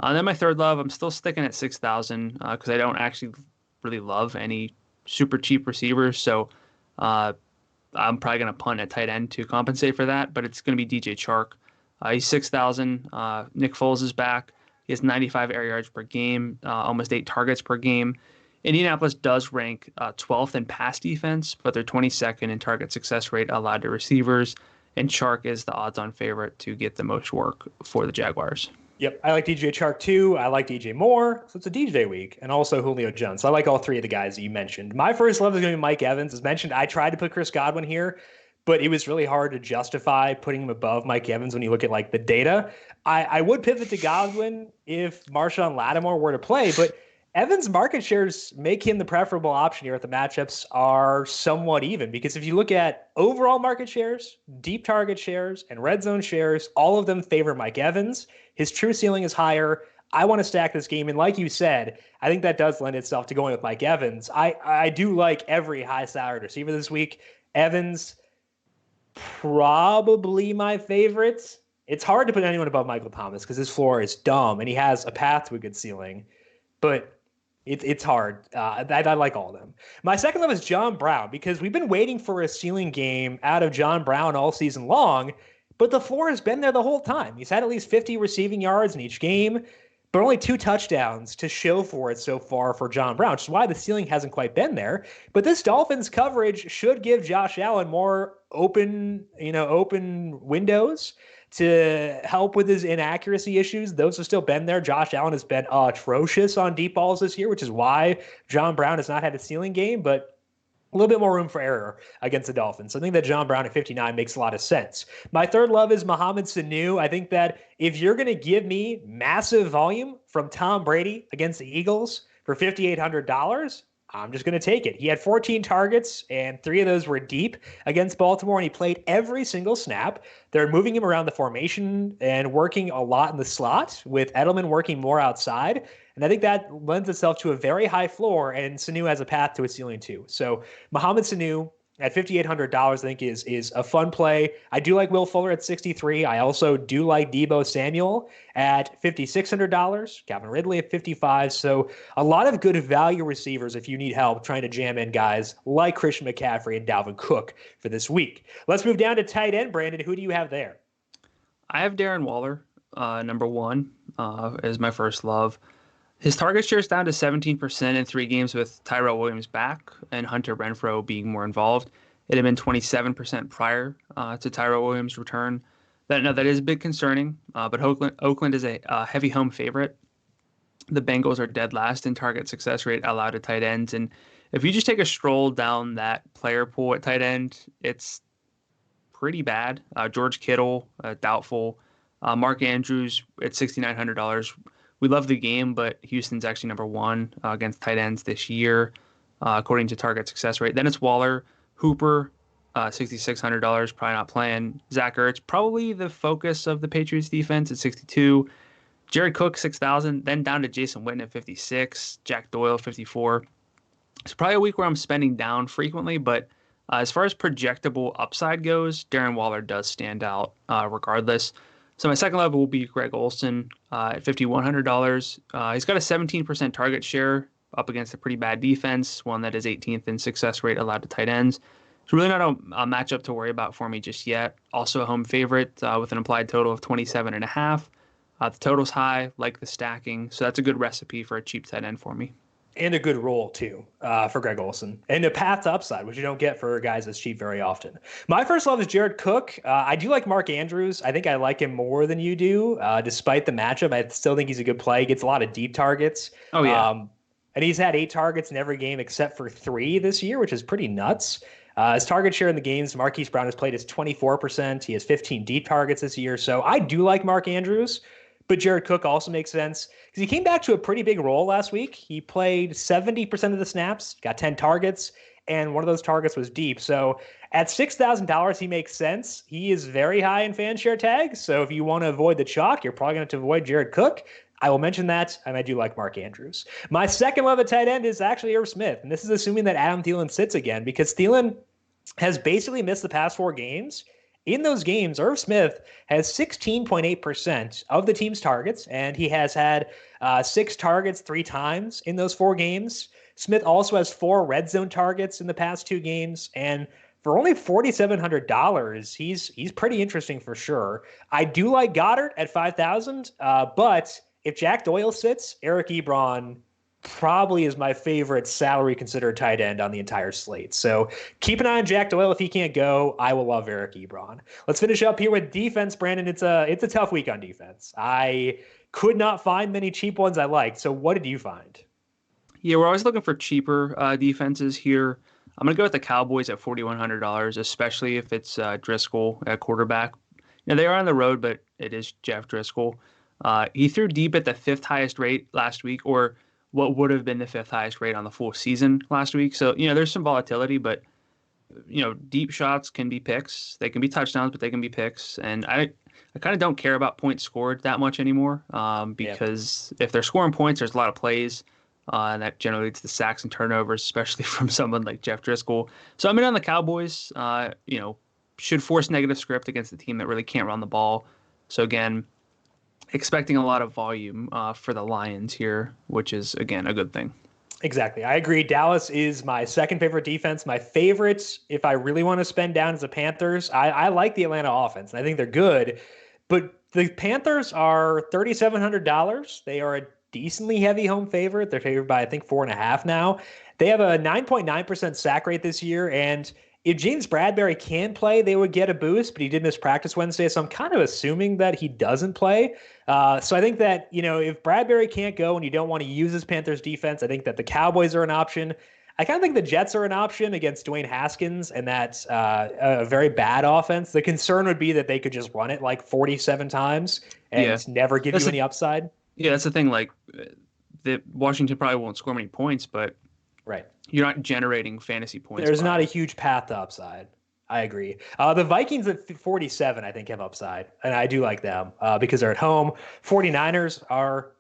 Then my third love, I'm still sticking at 6,000 because I don't actually really love any super cheap receivers. So I'm probably going to punt at tight end to compensate for that, but it's going to be DJ Chark. He's 6,000. Nick Foles is back. He has 95 air yards per game, almost 8 targets per game. Indianapolis does rank 12th in pass defense, but they're 22nd in target success rate allowed to receivers. And Chark is the odds-on favorite to get the most work for the Jaguars. Yep, I like DJ Chark too. I like DJ Moore, so it's a DJ week, and also Julio Jones. So I like all 3 of the guys that you mentioned. My first love is going to be Mike Evans. As mentioned, I tried to put Chris Godwin here, but it was really hard to justify putting him above Mike Evans when you look at like the data. I would pivot to Godwin if Marshawn Lattimore were to play, but Evans' market shares make him the preferable option here if the matchups are somewhat even, because if you look at overall market shares, deep target shares, and red zone shares, all of them favor Mike Evans. His true ceiling is higher. I want to stack this game, and like you said, I think that does lend itself to going with Mike Evans. I do like every high-salaried receiver this week. Evans, probably my favorite. It's hard to put anyone above Michael Thomas because his floor is dumb and he has a path to a good ceiling, but it's hard. I like all of them. My second love is John Brown because we've been waiting for a ceiling game out of John Brown all season long, but the floor has been there the whole time. He's had at least 50 receiving yards in each game, but only 2 touchdowns to show for it so far for John Brown, which is why the ceiling hasn't quite been there. But this Dolphins coverage should give Josh Allen more open windows to help with his inaccuracy issues. Those have still been there. Josh Allen has been atrocious on deep balls this year, which is why John Brown has not had a ceiling game, but a little bit more room for error against the Dolphins. So I think that John Brown at 59 makes a lot of sense. My third love is Mohamed Sanu. I think that if you're going to give me massive volume from Tom Brady against the Eagles for $5,800, I'm just going to take it. He had 14 targets, and 3 of those were deep against Baltimore, and he played every single snap. They're moving him around the formation and working a lot in the slot, with Edelman working more outside. And I think that lends itself to a very high floor, and Sanu has a path to a ceiling too. So Mohamed Sanu at $5,800, I think is a fun play. I do like Will Fuller at 63. I also do like Deebo Samuel at $5,600. Calvin Ridley at 55. So a lot of good value receivers if you need help trying to jam in guys like Christian McCaffrey and Dalvin Cook for this week. Let's move down to tight end. Brandon, who do you have there? I have Darren Waller, number 1, as my first love. His target share is down to 17% in 3 games with Tyrell Williams back and Hunter Renfrow being more involved. It had been 27% prior to Tyrell Williams' return. That is a bit concerning, but Oakland is a heavy home favorite. The Bengals are dead last in target success rate allowed to tight ends. And if you just take a stroll down that player pool at tight end, it's pretty bad. George Kittle, doubtful. Mark Andrews at $6,900. We love the game, but Houston's actually number 1 against tight ends this year, according to target success rate. Then it's Waller, Hooper, $6,600, probably not playing. Zach Ertz, probably the focus of the Patriots defense at 62. Jared Cook, 6,000. Then down to Jason Witten at 56. Jack Doyle, 54. It's probably a week where I'm spending down frequently, but as far as projectable upside goes, Darren Waller does stand out regardless. So my second level will be Greg Olson at $5,100. He's got a 17% target share up against a pretty bad defense, one that is 18th in success rate allowed to tight ends. It's really not a matchup to worry about for me just yet. Also a home favorite with an implied total of 27.5. The total's high, like the stacking, so that's a good recipe for a cheap tight end for me. And a good role, too, for Greg Olson. And a path to upside, which you don't get for guys that's cheap very often. My first love is Jared Cook. I do like Mark Andrews. I think I like him more than you do. Despite the matchup, I still think he's a good play. He gets a lot of deep targets. Oh, yeah. And he's had 8 targets in every game except for 3 this year, which is pretty nuts. His target share in the games, Marquis Brown has played is 24%. He has 15 deep targets this year. So I do like Mark Andrews. But Jared Cook also makes sense because he came back to a pretty big role last week. He played 70% of the snaps, got 10 targets, and one of those targets was deep. So at $6,000, he makes sense. He is very high in fan share tags. So if you want to avoid the chalk, you're probably going to have to avoid Jared Cook. I will mention that, and I do like Mark Andrews. My second love at tight end is actually Irv Smith, and this is assuming that Adam Thielen sits again because Thielen has basically missed the past 4 games. In those games, Irv Smith has 16.8% of the team's targets, and he has had 6 targets 3 times in those 4 games. Smith also has 4 red zone targets in the past 2 games, and for only $4,700, he's pretty interesting for sure. I do like Goddard at $5,000, but if Jack Doyle sits, Eric Ebron probably is my favorite salary considered tight end on the entire slate. So keep an eye on Jack Doyle. If he can't go, I will love Eric Ebron. Let's finish up here with defense, Brandon. It's a tough week on defense. I could not find many cheap ones I liked. So what did you find? Yeah, we're always looking for cheaper defenses here. I'm going to go with the Cowboys at $4,100, especially if it's Driscoll at quarterback. They are on the road, but it is Jeff Driscoll. He threw deep at the 5th highest rate last week, or what would have been the 5th highest rate on the full season last week. So, there's some volatility, but, deep shots can be picks. They can be touchdowns, but they can be picks. And I kind of don't care about points scored that much anymore because if they're scoring points, there's a lot of plays. And that generally leads to sacks and turnovers, especially from someone like Jeff Driscoll. So I'm in on the Cowboys, should force negative script against a team that really can't run the ball. So again, expecting a lot of volume for the Lions here, which is, again, a good thing. Exactly. I agree. Dallas is my second favorite defense. My favorite, if I really want to spend down, is the Panthers. I like the Atlanta offense, and I think they're good. But the Panthers are $3,700. They are a decently heavy home favorite. They're favored by, I think, 4.5 now. They have a 9.9% sack rate this year, and if James Bradberry can play, they would get a boost, but he did miss practice Wednesday, so I'm kind of assuming that he doesn't play. So I think that, if Bradberry can't go and you don't want to use his Panthers defense, I think that the Cowboys are an option. I kind of think the Jets are an option against Dwayne Haskins, and that's a very bad offense. The concern would be that they could just run it like 47 times and never give you any upside. Yeah, that's the thing. Like, Washington probably won't score many points, but Right. You're not generating fantasy points. There's not a huge path to upside. I agree. The Vikings at 47, I think, have upside, and I do like them because they're at home. 49ers are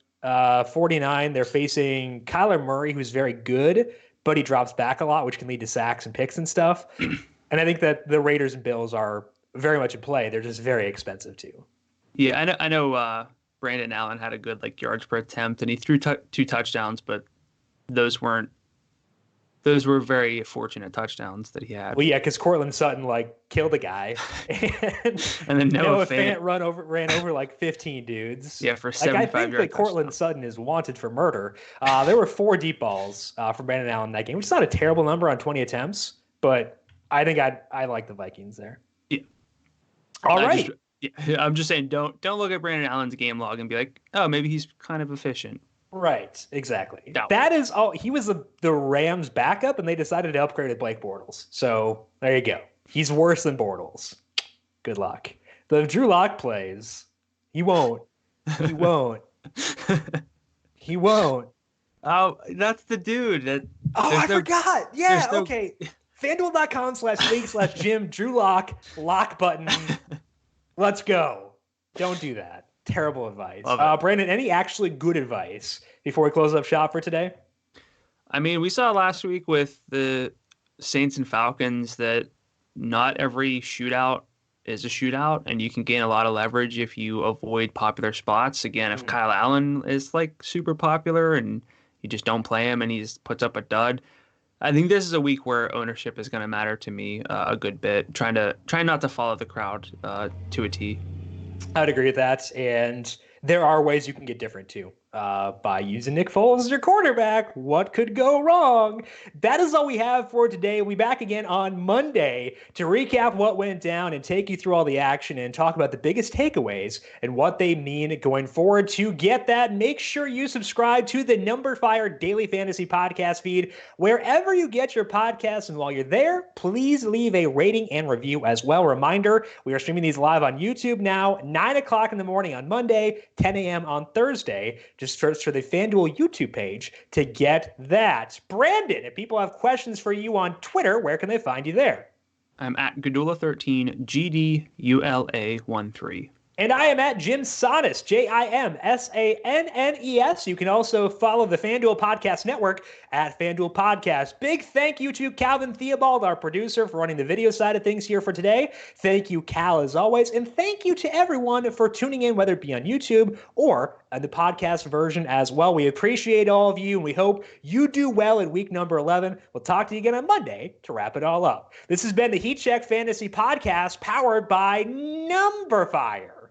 49. They're facing Kyler Murray, who's very good, but he drops back a lot, which can lead to sacks and picks and stuff. And I think that the Raiders and Bills are very much in play. They're just very expensive too. Yeah, I know. Brandon Allen had a good yards per attempt, and he threw 2 touchdowns, but those were very fortunate touchdowns that he had. Well, yeah, because Cortland Sutton killed a guy, and then Noah Fant ran over 15 dudes. Yeah, for 75 yards. I think that Cortland Sutton is wanted for murder. There were 4 deep balls from Brandon Allen in that game, which is not a terrible number on 20 attempts, but I think I like the Vikings there. Yeah. All right. I'm just saying, don't look at Brandon Allen's game log and be like, oh, maybe he's kind of efficient. Right, exactly. No. That is all. He was the Rams' backup, and they decided to upgrade with Blake Bortles. So there you go. He's worse than Bortles. Good luck. The Drew Lock plays. He won't. He won't. He won't. Oh, that's the dude. I forgot. Yeah, okay. FanDuel.com/league/Jim Drew lock button. Let's go. Don't do that. Terrible advice. Brandon, any actually good advice before we close up shop for today? I mean, we saw last week with the Saints and Falcons that not every shootout is a shootout, and you can gain a lot of leverage if you avoid popular spots. Again, if Kyle Allen is super popular and you just don't play him and he puts up a dud, I think this is a week where ownership is going to matter to me a good bit. Trying not to follow the crowd to a T. I would agree with that, and there are ways you can get different too. By using Nick Foles as your quarterback. What could go wrong? That is all we have for today. We'll be back again on Monday to recap what went down and take you through all the action and talk about the biggest takeaways and what they mean going forward. To get that, make sure you subscribe to the Number Fire Daily Fantasy Podcast feed wherever you get your podcasts. And while you're there, please leave a rating and review as well. Reminder, we are streaming these live on YouTube now, 9 o'clock in the morning on Monday, 10 a.m. on Thursday. Just search for the FanDuel YouTube page to get that. Brandon, if people have questions for you on Twitter, where can they find you there? I'm at Gadula13, GDULA13. And I am at Jim Sannes, JIMSANNES. You can also follow the FanDuel Podcast Network at FanDuel Podcast. Big thank you to Calvin Theobald, our producer, for running the video side of things here for today. Thank you, Cal, as always. And thank you to everyone for tuning in, whether it be on YouTube or on the podcast version as well. We appreciate all of you, and we hope you do well in week number 11. We'll talk to you again on Monday to wrap it all up. This has been the Heat Check Fantasy Podcast, powered by Number Fire.